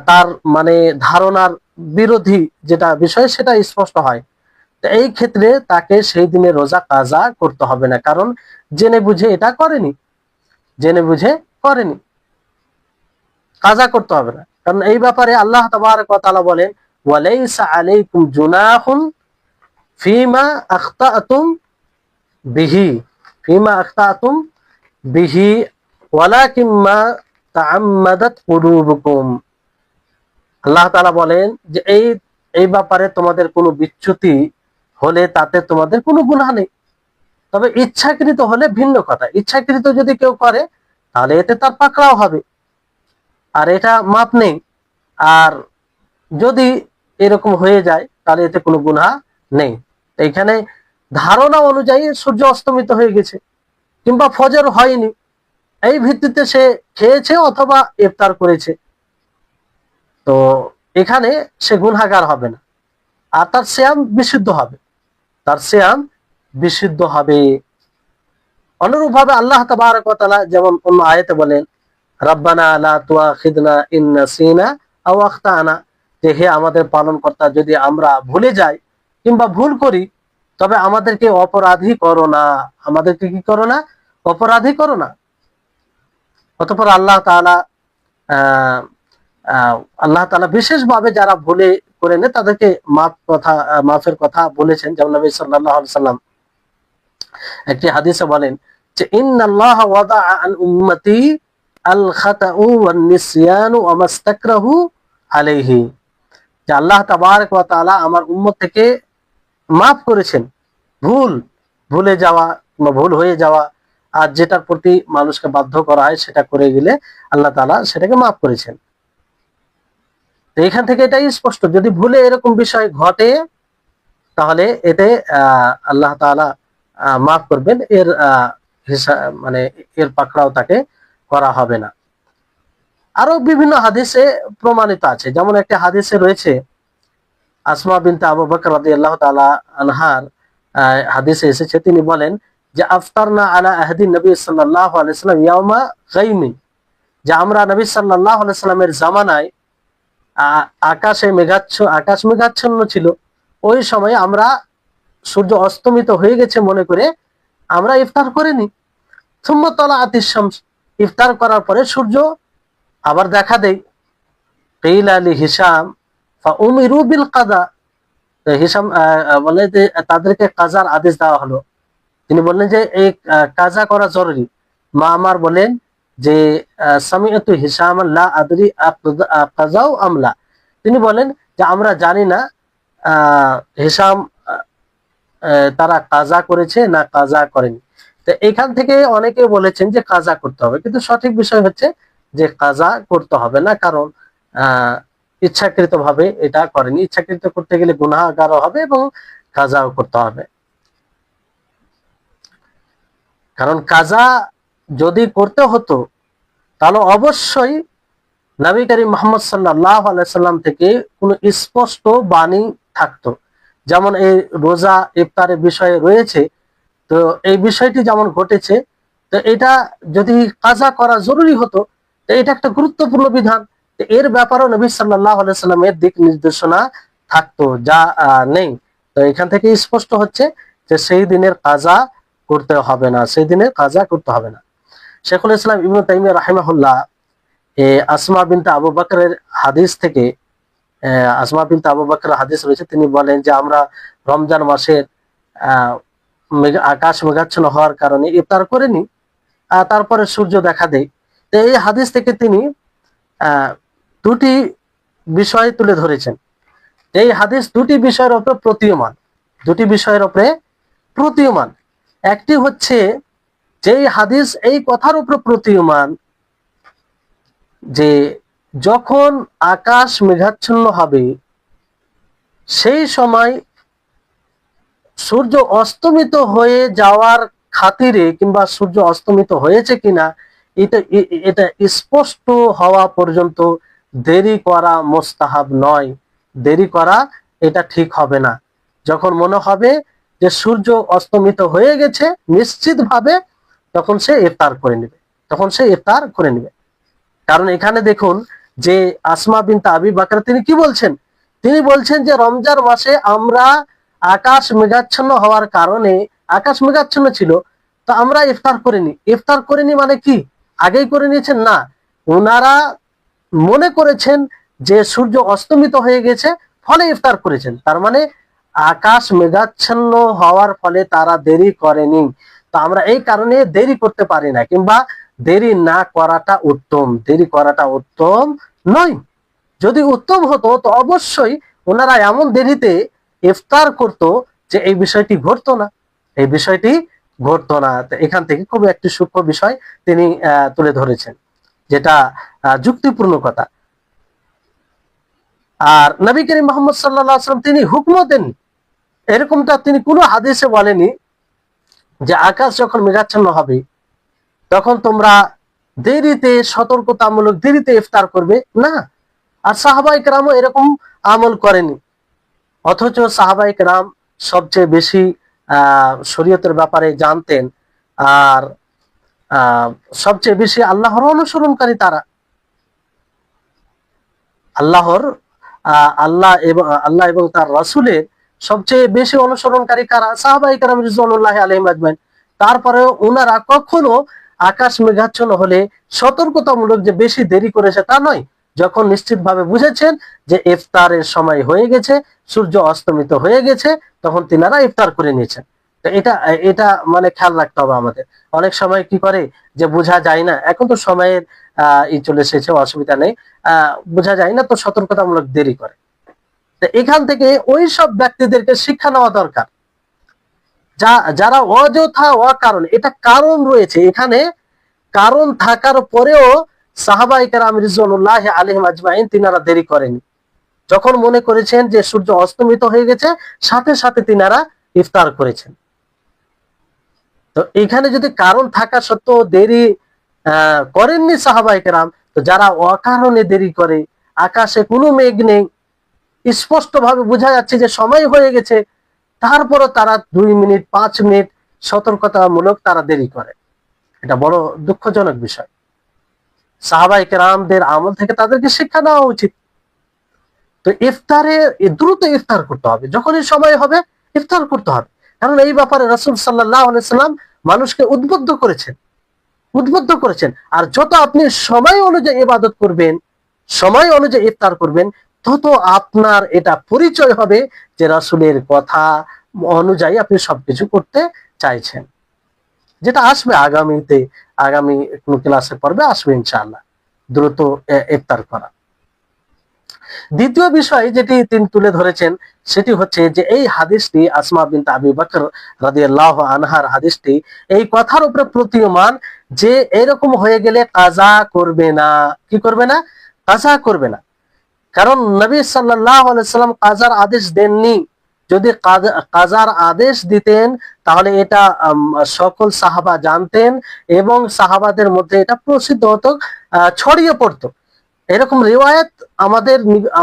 তার মানে ধারণার বিরোধী যেটা বিষয় সেটা স্পষ্ট হয়। তো এই ক্ষেত্রে তাকে সেই দিনে রোজা কাজা করতে হবে না, কারণ জেনে বুঝে এটা করেনি, জেনে বুঝে করেনি, কাজা করতে হবে না। কারণ এই ব্যাপারে আল্লাহ তাবারক ওয়া তাআলা বলেন, ওয়ালাইসা আলাইকুম জুনাহুন ফিমা আখতাতুম বিহি, ফিমা আখতাতুম বিহি ওয়ালাকিন মা তাআম্মাদাত কুলুবুকুম। আল্লাহ তাআলা বলেন যে এই ব্যাপারে তোমাদের কোনো বিচ্যুতি হলে তাতে তোমাদের কোনো গুনাহ নেই, তবে ইচ্ছাকৃত হলে ভিন্ন কথা। ইচ্ছাকৃত যদি কেউ করে তাহলে এতে তার পাকড়াও হবে, আর এটা মাপ নেই। আর যদি এরকম হয়ে যায় তাহলে এতে কোনো গুনাহ নেই। এখানে ধারণা অনুযায়ী সূর্য অস্তমিত হয়ে গেছে কিংবা ফজর হয়নি, এই ভিত্তিতে সে খেয়েছে অথবা ইফতার করেছে, তো এখানে সে গুনাহগার হবে না, আর তার সিয়াম বিশুদ্ধ হবে, তার সিয়াম বিশুদ্ধ হবে। অনুরূপভাবে আল্লাহ তাবারক ওয়া তাআলা যেমন অন্য আয়াতে বলেন, রাব্বানা লা তুআখিযনা ইন নাসিনা আও আখতানা, যে হে আমাদের পালনকর্তা, যদি আমরা ভুলে যাই কিংবা ভুল করি তবে আমাদেরকে অপরাধী করো না, আমাদেরকে কি করো না, অপরাধী করো না। অতঃপর আল্লাহ তাআলা আল্লাহ তাআলা বিশেষভাবে যারা ভুলে করে নেয় তাদেরকে মাফের কথা বলেছেন। যেমন নবী সাল্লাল্লাহু আলাইহি সাল্লাম একটি হাদিসে বলেন যে ইন্নাল্লাহা ওয়াদাআ আন উম্মতি আল খাতাউ ওয়ান নিসয়ানু ওয়া মাস্তাকরাহু আলাইহি, যে আল্লাহ তাবারক ওয়া তাআলা আমার উম্মত থেকে মাফ করেছেন ভুলে যাওয়া বা ভুল হয়ে যাওয়া, আর যেটার প্রতি মানুষকে বাধ্য করা হয় সেটা করে গেলে আল্লাহ তাআলা সেটাকে মাফ করেছেন। তো এখান থেকে এটাই স্পষ্ট, যদি ভুলে এরকম বিষয় ঘটে তাহলে এতে আল্লাহ তাআলা মাফ করবেন, এর মানে এর পাকড়াও তাকে করা হবে না। আরো বিভিন্ন হাদিসে প্রমাণিত আছে, যেমন একটা হাদিসে রয়েছে আসমা বিনতে আবু বকর রাদিয়াল্লাহু তাআলা আনহার হাদিসে এসেছে, তিনি বলেন যে আফতারনা আলা আহদি নবী সাল্লাল্লাহু আলাইহি ওয়াসাল্লাম ইয়াউমা গায়মি, যে আমরা নবী সাল্লাল্লাহু আলাইহি ওয়াসাল্লামের জামানায় আকাশ মেঘাচ্ছন্ন ছিল, ওই সময় আমরা সূর্য অস্তমিত হয়ে গেছে মনে করে আমরা ইফতার করিনি। সুম্মা তালাআতিশ শামস, ইফতার করার পরে সূর্য আবার দেখা দেয়। কিলা লি হিশাম ফাউমিরু বিল কাদা, হিশাম বলে যে তাদেরকে কাজার আদেশ দেওয়া হলো। তিনি বললেন যে এই কাজা করা জরুরি। মা আমার বলেন যে সামিআতু হিশাম লা আদরি কাজাও আমলা, তিনি বলেন যে আমরা জানি না হিশাম তারা কাজা করেছে না কাজা করেনি। তো এখান থেকে অনেকে বলেছেন যে কাজা করতে হবে, কিন্তু সঠিক বিষয় হচ্ছে যে কাজা করতে হবে না, কারণ ইচ্ছাকৃত ভাবে এটা করেনি। ইচ্ছাকৃত করতে গেলে গুনাহগারও হবে এবং কাজাও করতে হবে। কারণ কাজা যদি করতে হতো তাহলে অবশ্যই নবী করিম মুহাম্মদ সাল্লাল্লাহু আলাইহি সাল্লাম থেকে কোনো স্পষ্ট বাণী থাকতো। যেমন এই রোজা ইফতারের বিষয়ে রয়েছে, তো এই বিষয়টি যেমন ঘটেছে, তো এটা যদি কাজা করা জরুরি হতো, তো এটা একটা গুরুত্বপূর্ণ বিধান, এর ব্যাপারেও নবী সাল্লাল্লাহু আলাইহি সাল্লামের দিক নির্দেশনা থাকতো, যা নেই। তো এখান থেকে স্পষ্ট হচ্ছে যে সেই দিনের কাজা করতে হবে না, সেই দিনের কাজা করতে হবে না। শেখুল ইসলাম ইবনে তাইমিয়া রাহিমাহুল্লাহ আসমা বিনতে আবু বকরের হাদিস থেকে, আসমা বিনতে আবু বকরের হাদিস রয়েছে, তিনি বলেন যে আমরা রমজান মাসের আকাশ মেঘাচ্ছন্ন হওয়ার কারণে ইফতার করিনি, তারপরে সূর্য দেখা দেয়। তো এই হাদিস থেকে তিনি দুটি বিষয় তুলে ধরেছেন। এই হাদিস দুটি বিষয়ের উপরে প্রতীয়মান, দুটি বিষয়ের উপরে প্রতীয়মান। একটি হচ্ছে যে হাদিস এই কথার উপরে প্রতীয়মান যে যখন আকাশ মেঘাচ্ছন্ন হবে সেই সময় সূর্য অস্তমিত হয়ে যাওয়ার খাতিরে কিংবা সূর্য অস্তমিত হয়েছে কিনা এটা এটা স্পষ্ট হওয়া পর্যন্ত দেরি করা মুস্তাহাব নয়, দেরি করা এটা ঠিক হবে না। যখন মনে হবে যে সূর্য অস্তমিত হয়ে গেছে নিশ্চিতভাবে, তখন সে ইফতার করে নেবে, তখন সে ইফতার করে নেবে। কারণ এখানে দেখুন যে আসমা বিনতে আবি বকর তিনি কি বলছেন, তিনি বলছেন যে রমজান মাসে আমরা আকাশ মেঘাচ্ছন্ন হওয়ার কারণে, আকাশ মেঘাচ্ছন্ন ছিল তো আমরা ইফতার করিনি। ইফতার করিনি মানে কি আগেই করে নিয়েছেন না, ওনারা মনে করেছেন যে সূর্য অস্তমিত হয়ে গেছে ফলে ইফতার করেছেন, তার মানে আকাশ মেঘাচ্ছন্ন হওয়ার ফলে তারা দেরি করেনি। তো আমরা এই কারণে দেরি করতে পারি না, কিংবা দেরি না করাটা উত্তম, দেরি করাটা উত্তম নয়। যদি উত্তম হতো তো অবশ্যই ওনারা এমন দেরিতে ইফতার করত যে এই বিষয়টি ঘটতো না, এই বিষয়টি ঘটতো না। এখান থেকে খুব একটি সূক্ষ্ম বিষয় তিনি তুলে ধরেছেন, যেটা যুক্তিপূর্ণ কথা। আর নবী করিম মুহাম্মদ সাল্লাল্লাহু আলাইহি ওয়াসাল্লাম তিনি হুকুম দেন, এরকমটা তিনি কোনো হাদিসে বলেনি যে আকাশ যখন মেঘাচ্ছন্ন হবে তখন তোমরা দেরিতে, সতর্কতামূলক দেরিতে ইফতার করবে না। আর সাহাবায়ে কেরামও এরকম আমল করেনি, অথচ সাহাবায়ে কেরাম সবচেয়ে বেশি শরীয়তের ব্যাপারে জানতেন আর সবচেয়ে বেশি আল্লাহর অনুসরণকারী তারা। আল্লাহ এবং তার রাসূলের সবচেয়ে বেশি অনুসরণকারী কারা? সাহাবায়ে কেরাম রিজওয়ানুল্লাহি আলাইহিম আজমাইন। তারপরেও ওনারা কখনো আকাশ মেঘাচ্ছন্ন হলে সতর্কতামূলক যে বেশি দেরি করেছে তা নয়, যখন নিশ্চিতভাবে বুঝেছেন যে ইফতারের সময় হয়ে গেছে, সূর্য অস্তমিত হয়ে গেছে, তখন তিনারা ইফতার করে নিয়েছেন। তো এটা এটা মানে খেয়াল রাখতে হবে আমাদের। অনেক সময় কি করে যে বোঝা যায় না, এখন তো সময়ের চলে এসেছে, অসুবিধা নেই, বোঝা যায় না তো সতর্কতামূলক দেরি করে। তো এখান থেকে ওই সব ব্যক্তিদেরকে শিক্ষা নেওয়া দরকার, যারা অযথা অকারণ, এটা কারণ রয়েছে এখানে, কারণ থাকার পরেও সাহাবায়ে কেরাম রিজওয়ানুল্লাহি আলাইহিম আজমাইন তিনারা দেরি করেনি। যখন মনে করেছেন যে সূর্য অস্তমিত হয়ে গেছে সাথে সাথে তিনারা ইফতার করেছেন। তো এখানে যদি কারণ থাকা সত্ত্বেও দেরি করেননি সাহাবায়ে কেরাম, তো যারা অকারণে দেরি করে, আকাশে কোনো মেঘ নেই, স্পষ্ট ভাবে বোঝা যাচ্ছে যে সময় হয়ে গেছে, তারপরও তারা 2 মিনিট 5 মিনিট সতর্কতামূলক তারা দেরি করে, এটা বড় দুঃখজনক বিষয়। সাহাবায়ে কেরামদের আমল থেকে তাদেরকে শিক্ষা নেওয়া উচিত। তো ইফতারে দ্রুত ইফতার করতে হবে, যখনই সময় হবে ইফতার করতে হবে। কারণ এই ব্যাপারে রাসূল সাল্লাল্লাহু আলাইহি সাল্লাম মানুষকে উদ্বুদ্ধ করেছেন। আর যত আপনি সময় অনুযায়ী ইবাদত করবেন, সময় অনুযায়ী ইফতার করবেন, তত আপনার এটা পরিচয় হবে যে রাসূলের কথা অনুযায়ী আপনি সবকিছু করতে চাইছেন। যেটা আসবে আগামী কোন ক্লাসের পর্বে আসবে ইনশাআল্লাহ, দ্রুত ইফতার করা। দ্বিতীয় বিষয় যেটি তিনি তুলে ধরেছেন সেটি হচ্ছে যে এই হাদিসটি আসমা বিনতে আবি বকর রাদিয়াল্লাহু আনহার হাদিসটি এই কথার উপরে প্রতীয়মান যে এরকম হয়ে গেলে কাজা করবে না। কি করবে না? কাজা করবে না। কারণ নবী সাল্লাল্লাহু আলাইহি সাল্লাম কাজার আদেশ দেননি। যদি কাজার আদেশ দিতেন তাহলে এটা সকল সাহাবা জানতেন এবং সাহাবাদের মধ্যে এটা প্রসিদ্ধ হতো, ছড়িয়ে পড়তো। এরকম রিওয়ায়াত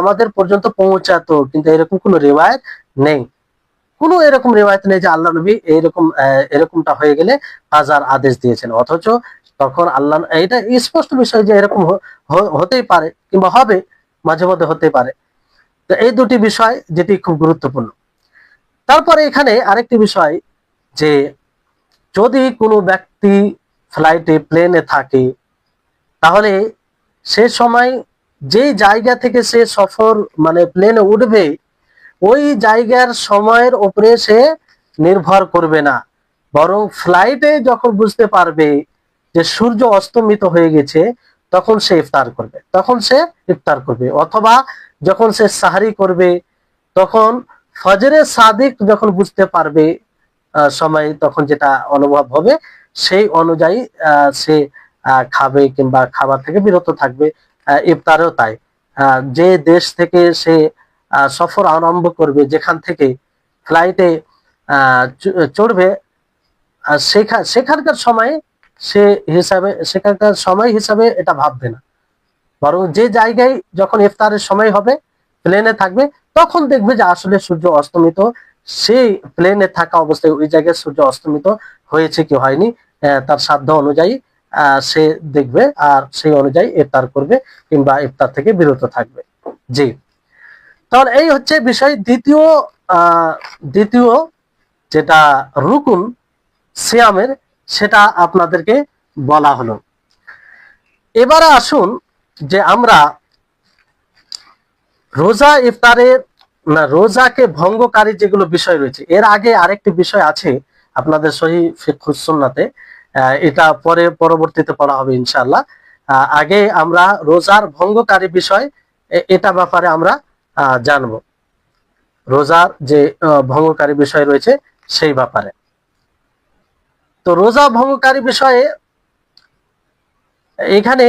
আমাদের পর্যন্ত পৌঁছাতো, কিন্তু এরকম কোনো রিওয়ায়াত নেই। কোনো এরকম রিওয়ায়াত নেই যে আল্লাহ নবী এরকমটা হয়ে গেলে কাজার আদেশ দিয়েছেন। অথচ তখন আল্লাহ, এটা স্পষ্ট বিষয় যে এরকম হতেই পারে কিংবা হবে, মাঝে মধ্যে হতে পারে। তো এই দুটি বিষয় যেটি খুব গুরুত্বপূর্ণ। তারপরে এখানে আরেকটি বিষয় যে যদি কোনো ব্যক্তি ফ্লাইটে প্লেনে থাকে তাহলে সে সময় যে জায়গা থেকে সে সফর মানে প্লেনে উঠবে ওই জায়গার সময়ের উপরে সে নির্ভর করবে না, বরং ফ্লাইটে যখন বুঝতে পারবে যে সূর্য অস্তমিত হয়ে গেছে তখন সে ইফতার করবে অথবা যখন সে সাহরি করবে তখন ফজরে সাদিক যখন বুঝতে পারবে সময়, তখন যেটা অনুভব হবে সেই অনুযায়ী সে খাবে কিংবা খাবার থেকে বিরত থাকবে। ইফতারেও তাই, যে দেশ থেকে সে সফর আরম্ভ করবে, যেখান থেকে ফ্লাইটে চড়বে, সেখানকার সময় হিসাবে এটা ভাববে না, বরং যে জায়গায় যখন ইফতারের সময় হবে প্লেনে থাকবে তখন দেখবে যে আসলে সূর্য অস্তমিত, সেই প্লেনে থাকা অবস্থায় ওই জায়গায় সূর্য অস্তমিত হয়েছে কি হয়নি তার সাধ্য অনুযায়ী সে দেখবে আর সেই অনুযায়ী ইফতার করবে কিংবা ইফতার থেকে বিরত থাকবে। জি, তাহলে এই হচ্ছে বিষয়। দ্বিতীয় যেটা রুকুন সিয়ামের সেটা আপনাদেরকে বলা হলো। এবারে আসুন যে আমরা রোজা ইফতারের রোজাকে ভঙ্গকারী যেগুলো বিষয় রয়েছে, এর আগে আরেকটি বিষয় আছে আপনাদের সহিহ ফিকহুস সুন্নাতে, এটা পরবর্তীতে পড়া হবে ইনশাআল্লাহ। আগে আমরা রোজার ভঙ্গকারী বিষয় এটা ব্যাপারে আমরা জানব, রোজার যে ভঙ্গকারী বিষয় রয়েছে সেই ব্যাপারে। তো রোজা ভঙ্গকারী বিষয়ে এখানে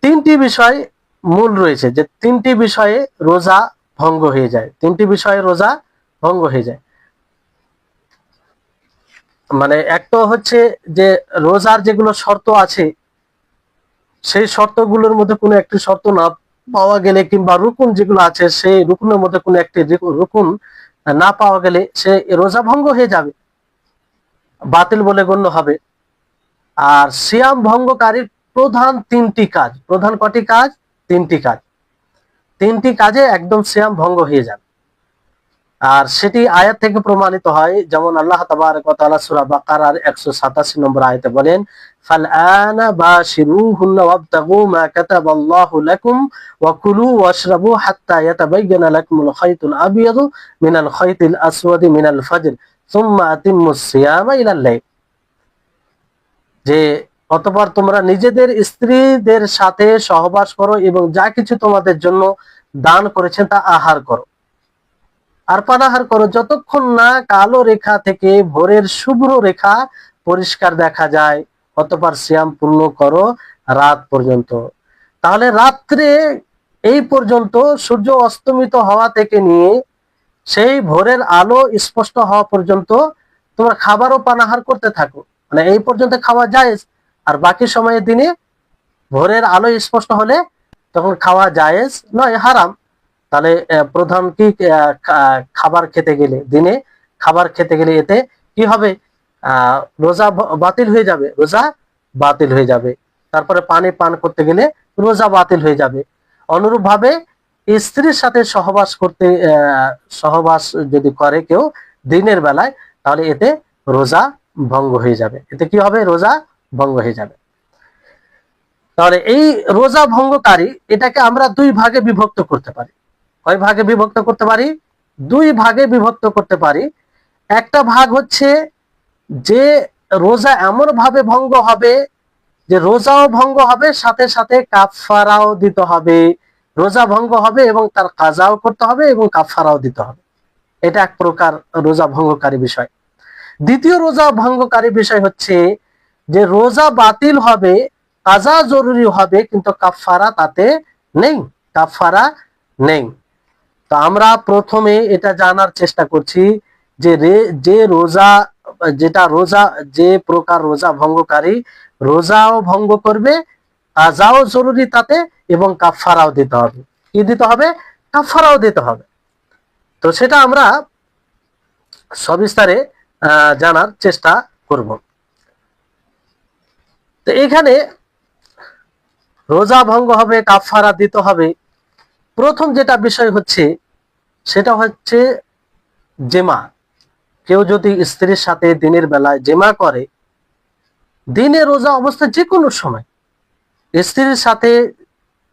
তিনটি বিষয় মূল রয়েছে, যে তিনটি বিষয়ে রোজা ভঙ্গ হয়ে যায়। মানে এক তো হচ্ছে যে রোজার যেগুলো শর্ত আছে সেই শর্তগুলোর মধ্যে কোনো একটি শর্ত না পাওয়া গেলে কিংবা রুকুন যেগুলো আছে সেই রুকুনের মধ্যে কোনো একটি রুকুন না পাওয়া গেলে সে রোজা ভঙ্গ হয়ে যাবে, বাতিল বলে গণ্য হবে। আর সিয়াম ভঙ্গকারীর প্রধান কটি কাজ? তিনটি কাজে একদম সিয়াম ভঙ্গ হয়ে যাবে। আর সেটি আয়াত থেকে প্রমাণিত হয়, যেমন আল্লাহ তাবারক ওয়া তাআলা সূরা বাকারার 187 নম্বর আয়াতে বলেন, ফালআনা বাশিরুহুন্না ওয়াবতাগু মা কাতাবাল্লাহু লাকুম ওয়া কুলু ওয়াশরাবু হাত্তা ইয়াতাবায়্যানা লাকুমুল খায়তুল আবিয়াদু মিনাল খায়তিল আসওয়াদি মিনাল ফজর সুম্মা আতিম্মুস সিয়ামা ইলাল লাইল। যে অতঃপর তোমরা নিজেদের স্ত্রীদের সাথে সহবাস করো এবং যা কিছু তোমাদের জন্য দান করেছেন তা আহার করো আর পানাহার করো যতক্ষণ না কালো রেখা থেকে ভোরের শুভ্র রেখা পরিষ্কার দেখা যায়, অতঃপর সিয়াম পূর্ণ করো রাত পর্যন্ত। তাহলে রাত্রে এই পর্যন্ত সূর্য অস্তমিত হওয়া থেকে নিয়ে সেই ভোরের আলো স্পষ্ট হওয়া পর্যন্ত তোমরা খাবার ও পানাহার করতে থাকো, মানে এই পর্যন্ত খাওয়া জায়েজ। আর বাকি সময়ে দিনে ভোরের আলো স্পষ্ট হলে তখন খাওয়া জায়েজ নয়, হারাম। তাহলে প্রধান কি খাবার খেতে গেলে এতে কি হবে? রোজা বাতিল হয়ে যাবে। তারপরে পানি পান করতে গেলে রোজা বাতিল হয়ে যাবে। অনুরূপভাবে স্ত্রীর সাথে সহবাস যদি করে কেউ দিনের বেলায়, তাহলে এতে রোজা ভঙ্গ হয়ে যাবে। এতে কি হবে? রোজা ভঙ্গ হয়ে যাবে। তাহলে এই রোজা ভঙ্গকারী এটাকে আমরা দুই ভাগে বিভক্ত করতে পারি। কয় ভাগে বিভক্ত করতে পারি? দুই ভাগে বিভক্ত করতে পারি। একটা ভাগ হচ্ছে যে রোজা এমন ভাবে ভঙ্গ হবে যে রোজাও ভঙ্গ হবে, সাথে সাথে কাফারাও দিতে হবে। রোজা ভঙ্গ হবে এবং তার কাজাও করতে হবে এবং কাফারাও দিতে হবে। এটা এক প্রকার রোজা ভঙ্গকারী বিষয়। দ্বিতীয় রোজা ভঙ্গকারী বিষয় হচ্ছে যে রোজা বাতিল হবে, কাজা জরুরি হবে, কিন্তু কাফারা তাতে নেই, কাফারা নেই। তো আমরা প্রথমে এটা জানার চেষ্টা করছি যে যে প্রকার রোজা ভঙ্গকারী, রোজাও ভঙ্গ করবে, কাজাও জরুরি তাতে, এবং কাফারাও দিতে হবে। কি দিতে হবে? কাফারাও দিতে হবে। তো সেটা আমরা সবিস্তারে জানার চেষ্টা করব। তো এখানে রোজা ভঙ্গ হবে, কাফারা দিতে হবে। প্রথম যেটা বিষয় হচ্ছে সেটা হচ্ছে জেমা। কেউ যদি স্ত্রীর সাথে দিনের বেলায় জেমা করে, দিনে রোজা অবস্থা যে কোনো সময় স্ত্রীর সাথে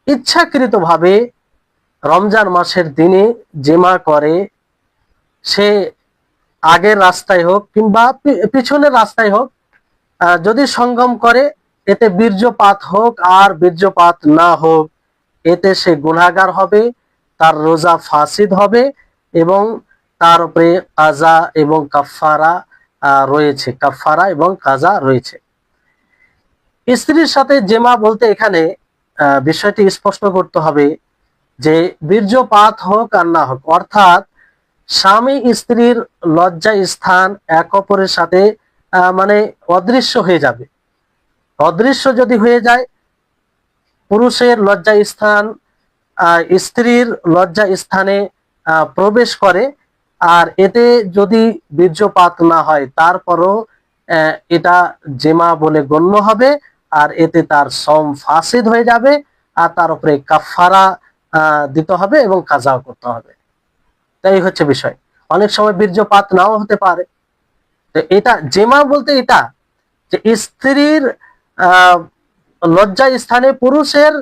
ইচ্ছাকৃতভাবে রমজান মাসের দিনে জেমা করে, সে আগের রাস্তায় হোক কিংবা পিছনের রাস্তায় হোক, যদি সঙ্গম করে, এতে বীর্যপাত হোক আর বীর্যপাত না হোক, এতে সে গুনাহগার হবে, তার রোজা ফাসিদ হবে এবং তার উপরে কাজা এবং কাফারা রয়েছে, কাফারা এবং কাজা রয়েছে। স্ত্রীর সাথে জেমা বলতে এখানে বিষয়টি স্পষ্ট করতে হবে যে বীর্যপাত হোক আর না হোক, অর্থাৎ স্বামী স্ত্রীর লজ্জা স্থান এক অপরের সাথে মানে অদৃশ্য হয়ে যাবে। অদৃশ্য যদি হয়ে যায়, পুরুষের লজ্জা স্থান স্ত্রীর লজ্জা স্থানে প্রবেশ করে, আর এতে যদি বীর্যপাত না হয়, তারপরও এটা জেমা বলে গণ্য হবে, আর এতে তার সম ফাসিদ হয়ে যাবে, আর তার উপরে কাফারা দিতে হবে এবং কাজাও করতে হবে। তাই হচ্ছে বিষয়। অনেক সময় বীর্যপাত নাও হতে পারে। তো এটা জেমা বলতে এটা যে স্ত্রীর লজ্জা স্থানে পুরুষের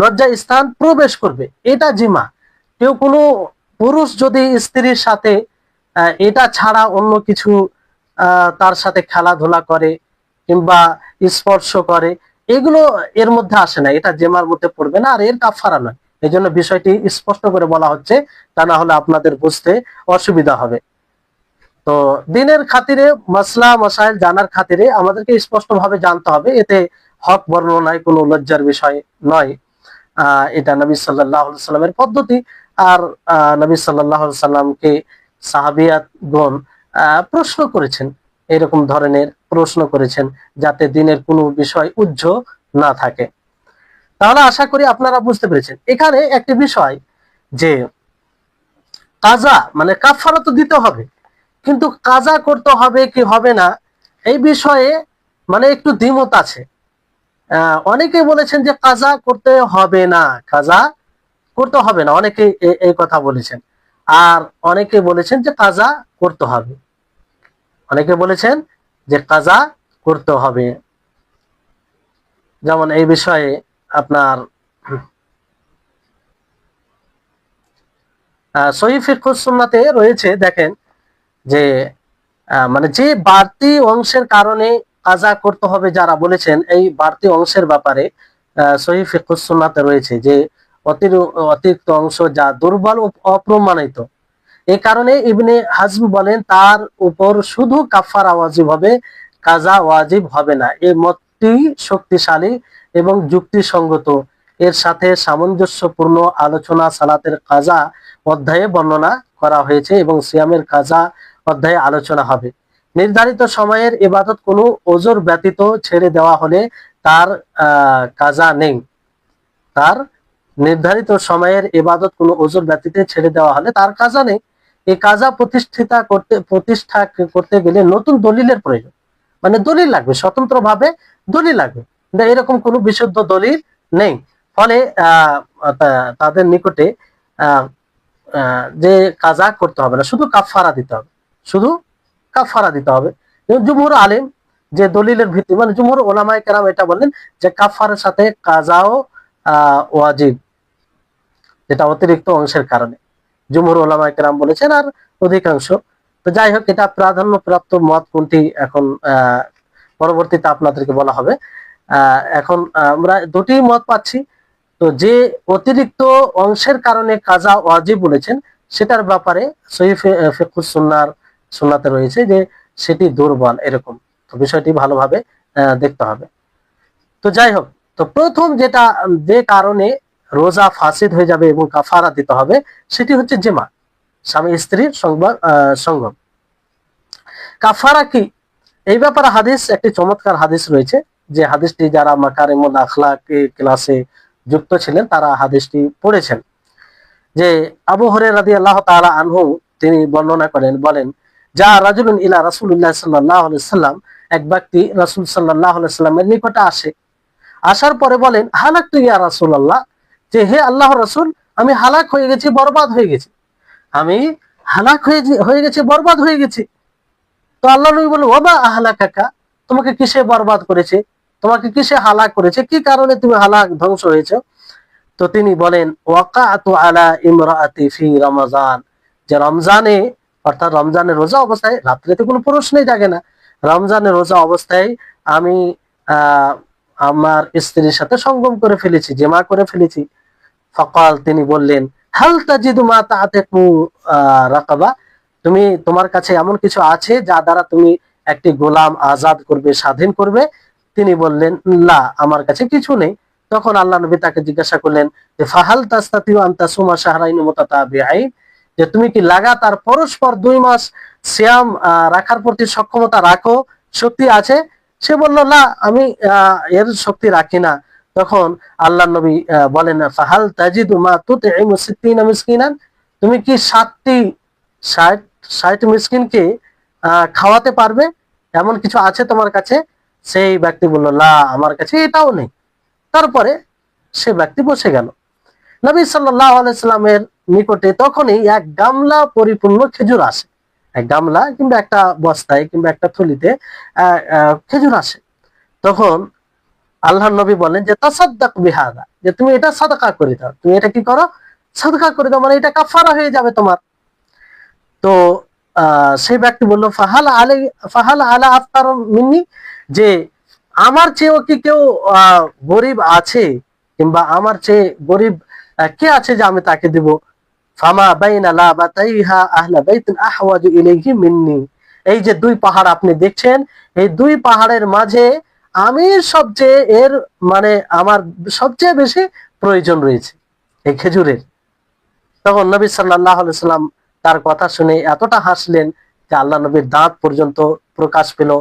লজ্জা স্থান প্রবেশ করবে, এটা জিমা। কেউ কোনো পুরুষ যদি স্ত্রীর সাথে এটা ছাড়া অন্য কিছু তার সাথে খেলাধুলা করে কিংবা স্পর্শ করে, এগুলো এর মধ্যে আসে না, এটা জেমার মধ্যে পড়বে না, আর এর কাফারা নয়। এই জন্য বিষয়টি স্পষ্ট করে বলা হচ্ছে, তা না হলে আপনাদের বুঝতে অসুবিধা হবে। তো দিনের খাতিরে, মাসলা মাসাইল জানার খাতিরে আমাদেরকে স্পষ্ট ভাবে জানতে হবে। এতে হক বর্ণনায় কোনো লজ্জার বিষয় নয়। এটা নবী সাল্লাল্লাহু আলাইহি সাল্লামের পদ্ধতি। আর নবী সাল্লাল্লাহু আলাইহি সাল্লামকে সাহাবিয়াতগণ প্রশ্ন করেছেন, এরকম ধরনের প্রশ্ন করেছেন, যাতে দিনের কোনো বিষয় উজ্জ না থাকে। তাহলে আশা করি আপনারা বুঝতে পেরেছেন। এখানে একটি বিষয় যে কাজা মানে কাফারা তো দিতে হবে, কিন্তু কাজা করতে হবে কি হবে না, এই বিষয়ে মানে একটু দ্বিমত আছে। অনেকে বলেছেন যে কাজা করতে হবে না, কাজা করতে হবে না, অনেকে এই কথা বলেছেন। আর অনেকে বলেছেন যে কাজা করতে হবে, অনেকে বলেছেন যে কাজা করতে হবে। যেমন এই বিষয়ে আপনার সহিহ ফিকহুস সুন্নাতে রয়েছে, দেখেন যে মানে যে বাড়তি অংশের কারণে কাজা করতে হবে যারা বলেছেন, এই বাড়তি অংশের ব্যাপারে সহিহ ফিকহুস সুন্নাতে রয়েছে যে অতিরিক্ত অংশ যা দুর্বল ও অপ্রমাণিত। এই কারণে ইবনে হাজম বলেন তার উপর শুধু কাফারা ওয়াজিব হবে, কাজা ওয়াজিব হবে না। এই মতটি শক্তিশালী এবং যুক্তিসঙ্গত। এর সাথে সামঞ্জস্যপূর্ণ আলোচনা সালাতের কাজা অধ্যায়ে বর্ণনা করা হয়েছে এবং সিয়ামের কাজা অধ্যায়ে আলোচনা হবে। নির্ধারিত সময়ের ইবাদত কোনো ওজর ব্যতীত ছেড়ে দেওয়া হলে তার কাজা নেই। তার নির্ধারিত সময়ের ইবাদত কোনো ওজর ব্যতীত ছেড়ে দেওয়া হলে তার কাজা নেই। এই কাজা প্রতিষ্ঠা করতে গেলে নতুন দলিলের প্রয়োজন, মানে দলিল লাগবে, স্বতন্ত্রভাবে দলিল লাগবে। এরকম কোনো বিশুদ্ধ দলিল নেই। ফলে তাদের নিকটে আহ, যে কাজা করতে হবে না, শুধু কাফারা দিতে হবে, শুধু কাফারা দিতে হবে। জুমহুর আলেম যে দলিলের ভিত্তি, মানে জুমহুর ওলামায়ে কেরাম এটা বললেন যে কাফারের সাথে কাজাও ওয়াজিব, যেটা অতিরিক্ত অংশের কারণে। জুমহুর ওলামায়ে কেরাম বলেছেন, আর অধিকাংশ। তো যাই হোক, এটা প্রাধান্য প্রাপ্ত মত কোনটি এখন পরবর্তীতে আপনাদেরকে বলা হবে। এখন আমরা দুটি মত পাচ্ছি। তো যে অতিরিক্ত অংশের কারণে কাজা ওয়াজিব বলেছেন, সেটার ব্যাপারে সহিহ ফিকহুস সুন্নাতে রয়েছে যে সেটি দুর্বল, এরকম। তো বিষয়টি ভালোভাবে দেখতে হবে। তো যাই হোক, তো প্রথম যেটা যে কারণে রোজা ফাসিদ হয়ে যাবে এবং কাফারা দিতে হবে, সেটি হচ্ছে জিমা, স্বামী স্ত্রীর সঙ্গম। কাফারা কি, এই ব্যাপারে হাদিস, একটি চমৎকার হাদিস রয়েছে, যে হাদিসটি যারা মাকারিমুল আখলাক ক্লাসে যুক্ত ছিলেন তারা হাদিসটি পড়েছেন। যে আবু হুরায়রা রাদিয়াল্লাহু তাআলা আনহু তিনি বর্ণনা করেন, বলেন, যা রাজুলুন ইলা রাসূলুল্লাহ সাল্লাল্লাহু আলাইহি সাল্লাম, এক ব্যক্তি রাসূল সাল্লাল্লাহু আলাইহি সাল্লামের নিকটে আসে। আসার পরে বলেন, হালাকতু ইয়া রাসূলুল্লাহ, যে হে আল্লাহর রাসূল, আমি হালাক হয়ে গেছি, বরবাদ হয়ে গেছি, আমি হালাক হয়ে গেছি, বরবাদ হয়ে গেছি। তো আল্লাহ নবী বললেন, ওয়া মা আহলাকাকা, তোমাকে কিসে বরবাদ করেছে, তোমাকে কিসে হালাক করেছে, কি কারণে তুমি হালাক ধ্বংস হয়েছে? তো তিনি বলেন, ওয়াকাতু আলা ইমরাআতি ফি রমজান, যে রমজানে, অর্থাৎ রমজানের রোজা অবস্থায়, রাত্রে তো কোনো পুরুষ নেই, জাগে না, রমজানের রোজা অবস্থায় আমি আমার স্ত্রীর সাথে সঙ্গম করে ফেলেছি, জিমা করে ফেলেছি। ফাকাল, তিনি বললেন, হাল তাজিদু মা তাআতিকু রাকাবা, তুমি, তোমার কাছে এমন কিছু আছে যা দ্বারা তুমি একটি গোলাম আজাদ করবে, স্বাধীন করবে? তিনি বললেন, লা, আমার কাছে কিছু নেই। তখন আল্লাহ নবী তাকে জিজ্ঞাসা করলেন যে ফাহাল তাস্তাতিউ আন তাসুমা শাহরাইন মুতাতাবিআইন, যে তুমি কি লাগাতার পরস্পর 2 মাস সিয়াম রাখার প্রতি সক্ষমতা রাখো, শক্তি আছে? সে বলল, না, আমি এর শক্তি রাখি না। তখন আল্লাহ নবী বলেন, ফাহাল তাজিদু মা তুতঈমু 60 মিসকিনান, তুমি কি 60 মিসকিনকে খাওয়াতে পারবে? এমন কিছু আছে তোমার কাছে? সেই ব্যক্তি বলল, লা, আমার কাছে এটাও নেই। তারপরে সে ব্যক্তি বসে গেল। নবী সাল্লাল্লাহু আলাইহি সাল্লামের নিকটে তখনই এক গামলা পরিপূর্ণ খেজুর আসে, এক গামলা কিংবা একটা বস্তায় কিংবা একটা থলিতে খেজুর আসে। তখন আল্লাহর নবী বলেন যে তাসাদ্দাক বিহাদা, যে তুমি এটা সাদাকা করে দাও, তুমি এটা কি করো, সাদাকা করে দাও, মানে এটা কাফারা হয়ে যাবে তোমার। তো সেই ব্যক্তি বলল, ফাহাল আলা আফতার মিন্নি, যে আমার চেয়েও কি কেউ গরিব আছে, কিংবা আমার চেয়ে গরিব কে আছে যে আমি তাকে দিব? ফামা বাইনা লাবাতাইহা আহলা বাইতিন আহওয়াজু ইলাইহি মিন্নি, এই যে 2 পাহাড় আপনি দেখছেন, এই 2 পাহাড়ের মাঝে আমি সবচেয়ে, এর মানে আমার সবচেয়ে বেশি প্রয়োজন রয়েছে এই খেজুরের। তখন নবী সাল্লাল্লাহু আলাইহি সাল্লাম তার কথা শুনে এতটা হাসলেন যে আল্লাহ নবীর দাঁত পর্যন্ত প্রকাশ পেল।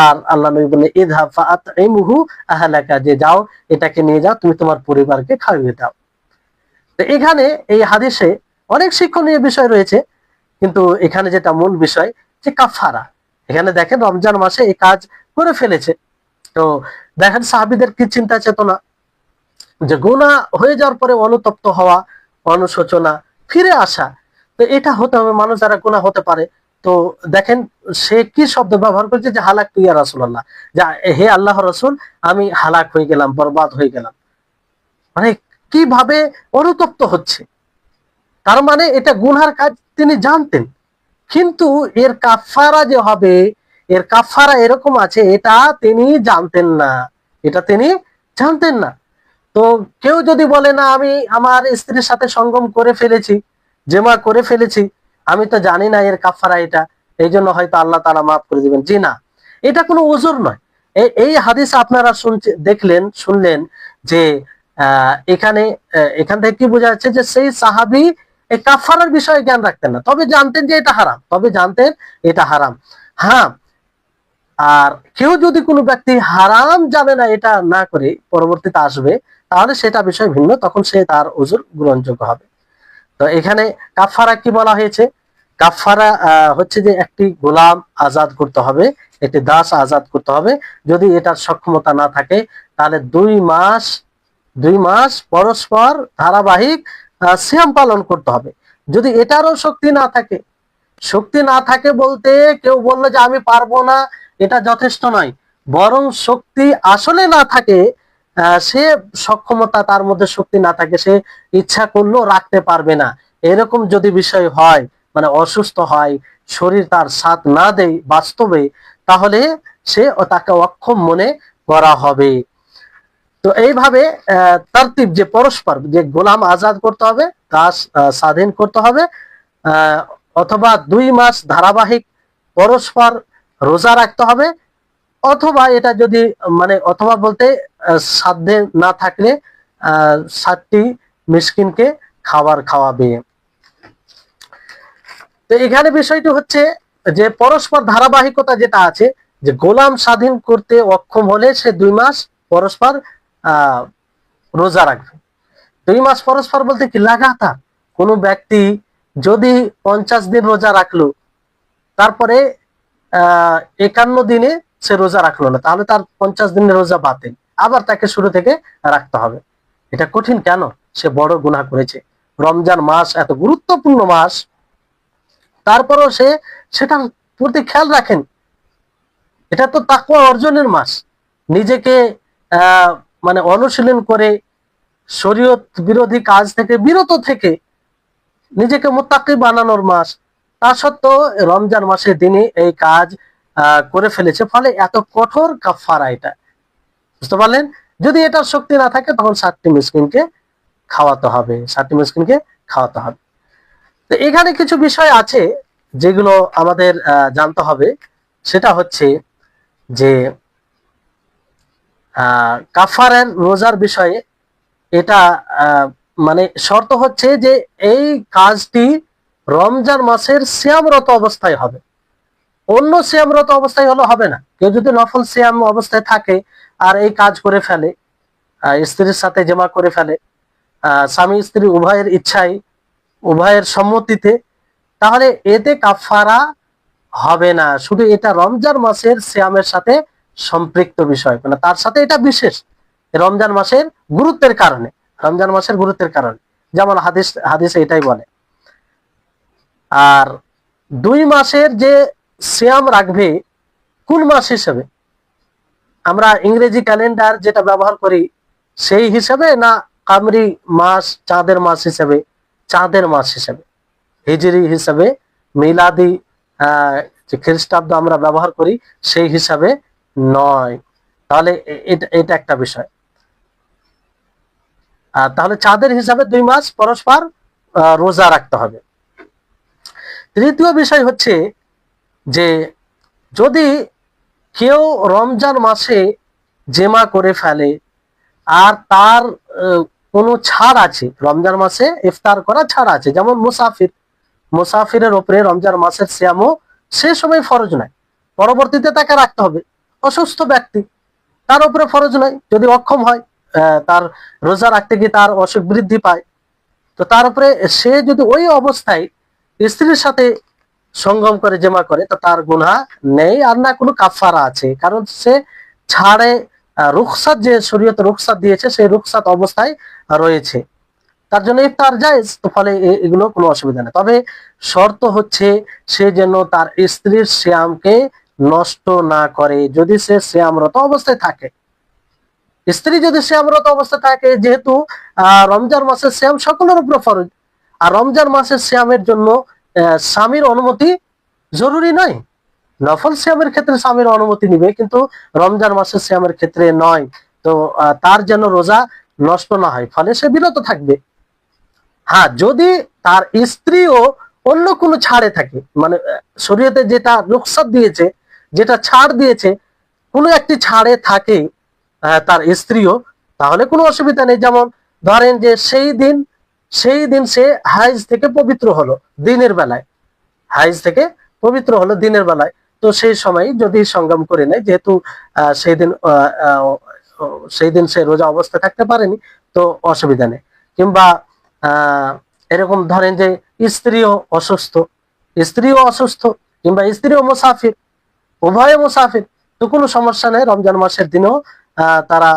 আর আল্লাহ নবী বললেন, ইযহাব ফাআতইমুহু আহলাকা, যে যাও, এটাকে নিয়ে যাও, তুমি তোমার পরিবারকে খাইয়ে দাও। তো এখানে এই হাদিসে অনেক শিক্ষণীয় বিষয় রয়েছে, কিন্তু এখানে যেটা মূল বিষয় যে কাফারা। এখানে দেখেন রমজান মাসে এই কাজ করে ফেলেছে। তো দেখেন সাহাবীদের কি চিন্তা চেতনা, যে গুনাহ হয়ে যাওয়ার পরে অনুতপ্ত হওয়া, অনুশোচনা, ফিরে আসা। তো এটা হতে হবে, মানুষ যারা গুনাহ হতে পারে। তো দেখেন সে কি শব্দ ব্যবহার করেছে, যে হালাক ইয়া রাসূলুল্লাহ, যে হে আল্লাহর রাসূল, আমি হালাক হয়ে গেলাম, বরবাদ হয়ে গেলাম। মানে কিভাবে অনুতপ্ত হচ্ছে, তার মানে এটা গুনহার কাজ তিনি জানতেন, কিন্তু এর কাফারা যে হবে, এর কাফারা এরকম আছে, এটা তিনি জানতেন না, এটা তিনি জানতেন না। তো কেউ যদি বলে, না, আমি আমার স্ত্রীর সাথে সঙ্গম করে ফেলেছি, জেমা করে ফেলেছি, আমি তো জানি না এর কাফারা এটা, এই জন্য হয়তো আল্লাহ তাআলা মাফ করে দিবেন, জি না, এটা কোনো উযুর নয়। এই হাদিস আপনারা শুনলেন যে এখান থেকে কি বোঝা যাচ্ছে, যে সেই সাহাবী এই কাফারার বিষয়ে জ্ঞান রাখতেন না, তবে জানতেন যে এটা হারাম, হ্যাঁ। আর কেউ যদি কোনো ব্যক্তি হারাম জানে না, এটা না করে পরবর্তীতে আসবে, তাহলে সেটা বিষয় ভিন্ন, তখন সে তার উযুর গ্রহণযোগ্য হবে। তো এখানে কাফারা কি বলা হয়েছে? কাফারা হচ্ছে যে একটি গোলাম আজাদ করতে হবে, একটি দাস আজাদ করতে হবে। যদি এটার সক্ষমতা না থাকে, তাহলে 2 মাস পরস্পর ধারাবাহিক সিয়াম পালন করতে হবে। যদি এটারও শক্তি না থাকে, শক্তি না থাকে বলতে কেউ বললো যে আমি পারবো না, এটা যথেষ্ট নয়। বরং শক্তি আসলে না থাকে, সে সক্ষমতা তার মধ্যে শক্তি না থাকে, সে ইচ্ছা করলেও রাখতে পারবে না, এরকম যদি বিষয় হয়, মানে অসুস্থ হয়, শরীর তার সাথ না দেয় বাস্তবে, তাহলে সে তাকে অক্ষম মনে করা হবে। তো এইভাবে তারতিব, যে পরস্পর যে গোলাম আজাদ করতে হবে, কাজ স্বাধীন করতে হবে, আহ, অথবা 2 মাস ধারাবাহিক পরস্পর রোজা রাখতে হবে, অথবা এটা যদি মানে অথবা বলতে সাধ্যে না থাকলে 7টি মিসকিনকে খাবার খাওয়াবে। তো এখানে বিষয়টি হচ্ছে যে পরস্পর ধারাবাহিকতা যেটা আছে, যে গোলাম স্বাধীন করতে অক্ষম হলে সে 2 মাস পরস্পর আহ রোজা রাখবে। 2 মাস পরস্পর বলতে কি, লাগাতার কোনো ব্যক্তি যদি 50 দিন রোজা রাখলো, তারপরে 51 দিনে সে রোজা রাখলো না, তাহলে তার 50 দিনের রোজা বাতিল, আবার তাকে শুরু থেকে রাখতে হবে। এটা কঠিন কেন? সে বড় গুনাহ করেছে। রমজান মাস এত গুরুত্বপূর্ণ মাস, তারপরও সে সেটার প্রতি খেয়াল রাখেন। এটা তো তাকওয়া অর্জনের মাস। নিজেকে আহ মানে অনুশীলন করে শরীয়ত বিরোধী কাজ থেকে বিরত থেকে নিজেকে মুত্তাকি বানানোর মাস। তা সত্ত্বেও রমজান মাসের দিনে এই কাজ করে ফেলেছে, ফলে এত কঠোর কাফারা। এটা বুঝতে পারলেন? যদি এটার শক্তি না থাকে, তখন 7টি মিসকিনকে খাওয়াতে হবে, 7টি মিসকিনকে খাওয়াতে হবে। তো এখানে কিছু বিষয় আছে যেগুলো আমাদের জানতে হবে। সেটা হচ্ছে যে কাফারার রোজার বিষয়ে এটা মানে শর্ত হচ্ছে যে এই কাজটি রমজান মাসের সিয়ামরত অবস্থায় হবে। অন্য সিয়ামরত অবস্থায় হলে হবে না। কেউ যদি নফল সিয়াম অবস্থায় থাকে আর এই কাজ করে ফেলে, স্ত্রীর সাথে জমা করে ফেলে, স্বামী স্ত্রী উভয়ের ইচ্ছায়, উভয়ের সম্মতিতে, তাহলে এতে কাফারা হবে না। শুধু এটা রমজান মাসের সিয়ামের সাথে সম্পৃক্ত বিষয়, মানে তার সাথে এটা বিশেষ রমজান মাসের গুরুত্বের কারণে, রমজান মাসের গুরুত্বের কারণে, যেমন হাদিসে এটাই বলে। আর 2 মাসের যে সিয়াম রাখবে কোন মাস হিসেবে? আমরা ইংরেজি ক্যালেন্ডার যেটা ব্যবহার করি সেই হিসাবে, না কামরি মাস চাঁদের মাস হিসেবে? চাঁদের মাস হিসেবে, হিজরি হিসাবে, মিলাদি যে খ্রিস্টাব্দ আমরা ব্যবহার করি সেই হিসাবে নয়। তাহলে এটা একটা বিষয়। তাহলে চাঁদের হিসাবে 2 মাস পরস্পর রোজা রাখতে হবে। তৃতীয় বিষয় হচ্ছে যে যদি কেউ রমজান মাসে জেমা করে ফেলে আর তার কোনো ছাড় আছে, রমজান মাসে ইফতার করা ছাড় আছে, যেমন মুসাফিরের উপরে রমজান মাসের সিয়ামও সে সময় ফরজ নয়, পরবর্তীতে তাকে রাখতে হবে। অসুস্থ ব্যক্তি, তার উপরে ফরজ নয়, যদি অক্ষম হয়, তার রোজা রাখতে গিয়ে তার অসুখ বৃদ্ধি পায়, তো তার উপরে সে যদি ওই অবস্থায় স্ত্রীর সাথে সঙ্গম করে জমা করে, তো তার গুনাহ নেই, আর না কোনো কাফারা আছে, কারণ সে ছাড়ে রুখসাত, যে শরীয়ত রুখসাত দিয়েছে সেই রুখসাত অবস্থায় রয়েছে, তার জন্য ইফতার জায়েজ। তো ফলে এগুলো কোনো অসুবিধা নেই। তবে শর্ত হচ্ছে সে যেন তার স্ত্রীর সিয়ামকে নষ্ট না করে, যদি সে সিয়ামরত অবস্থায় থাকে। স্ত্রী যদি সিয়ামরত অবস্থায় থাকে, যেহেতু রমজান মাসের সিয়াম সকলের উপর ফরজ, আর রমজান মাসের সিয়ামের জন্য স্বামীর অনুমতি জরুরি নয়। নফল সিয়ামের ক্ষেত্রে স্বামীর অনুমতি নিবে, কিন্তু রমজান মাসের সিয়ামের ক্ষেত্রে নয়। তো তার যেন রোজা নষ্ট না হয়, ফলে সে বিরত থাকবে। হ্যাঁ, যদি তার স্ত্রীও অন্য কোনো ছাড়ে থাকে, মানে শরীয়তে যেটা রুখসাত দিয়েছে, যেটা ছাড় দিয়েছে, কোনো একটি ছাড়ে থাকে তার স্ত্রীও, তাহলে কোনো অসুবিধা নেই। যেমন ধরেন যে সেই দিন সে হাইজ থেকে পবিত্র হলো দিনের বেলায়, হাইজ থেকে পবিত্র হলো দিনের বেলায়, তো সেই সময় যদি সঙ্গম করে নেয়, যেহেতু সেই দিন সে রোজা অবস্থায় থাকতে পারেনি, তো অসুবিধা নেই। কিংবা এরকম ধরেন যে স্ত্রীও অসুস্থ, কিংবা স্ত্রীও মুসাফির, উভয়ে মুসাফির, তো কোনো সমস্যা নেই, রমজান মাসের দিনেও তারা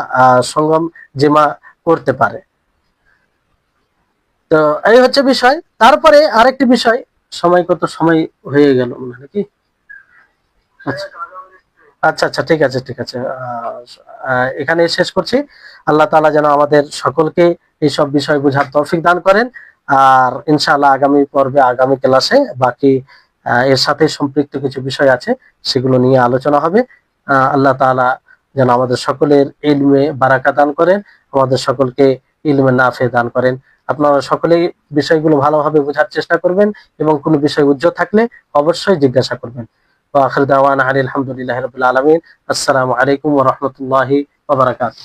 সঙ্গম জিমা করতে পারে। তো এই হচ্ছে বিষয়। তারপরে আরেকটি বিষয়, সময় কত সময় হয়ে গেল নাকি? আচ্ছা আচ্ছা আচ্ছা, ঠিক আছে ঠিক আছে, এখানে শেষ করছি। আল্লাহ তাআলা যেন আমাদের সকলকে এইসব বিষয় বোঝার তৌফিক দান করেন। আর ইনশাআল্লাহ আগামী পর্বে, আগামী ক্লাসে বাকি এর সাথে সম্পৃক্ত কিছু বিষয় আছে, সেগুলো নিয়ে আলোচনা হবে। আল্লাহ তাআলা যেন আমাদের সকলের ইলমে বারাকা দান করেন, আমাদের সকলকে ইলমে নাফে দান করেন। আপনারা সকলেই বিষয়গুলো ভালোভাবে বোঝার চেষ্টা করবেন, এবং কোনো বিষয় উজ্জ্ব থাকলে অবশ্যই জিজ্ঞাসা করবেন। وآخر دعوانا عن الحمد لله رب العالمين. السلام عليكم ورحمة الله وبركاته.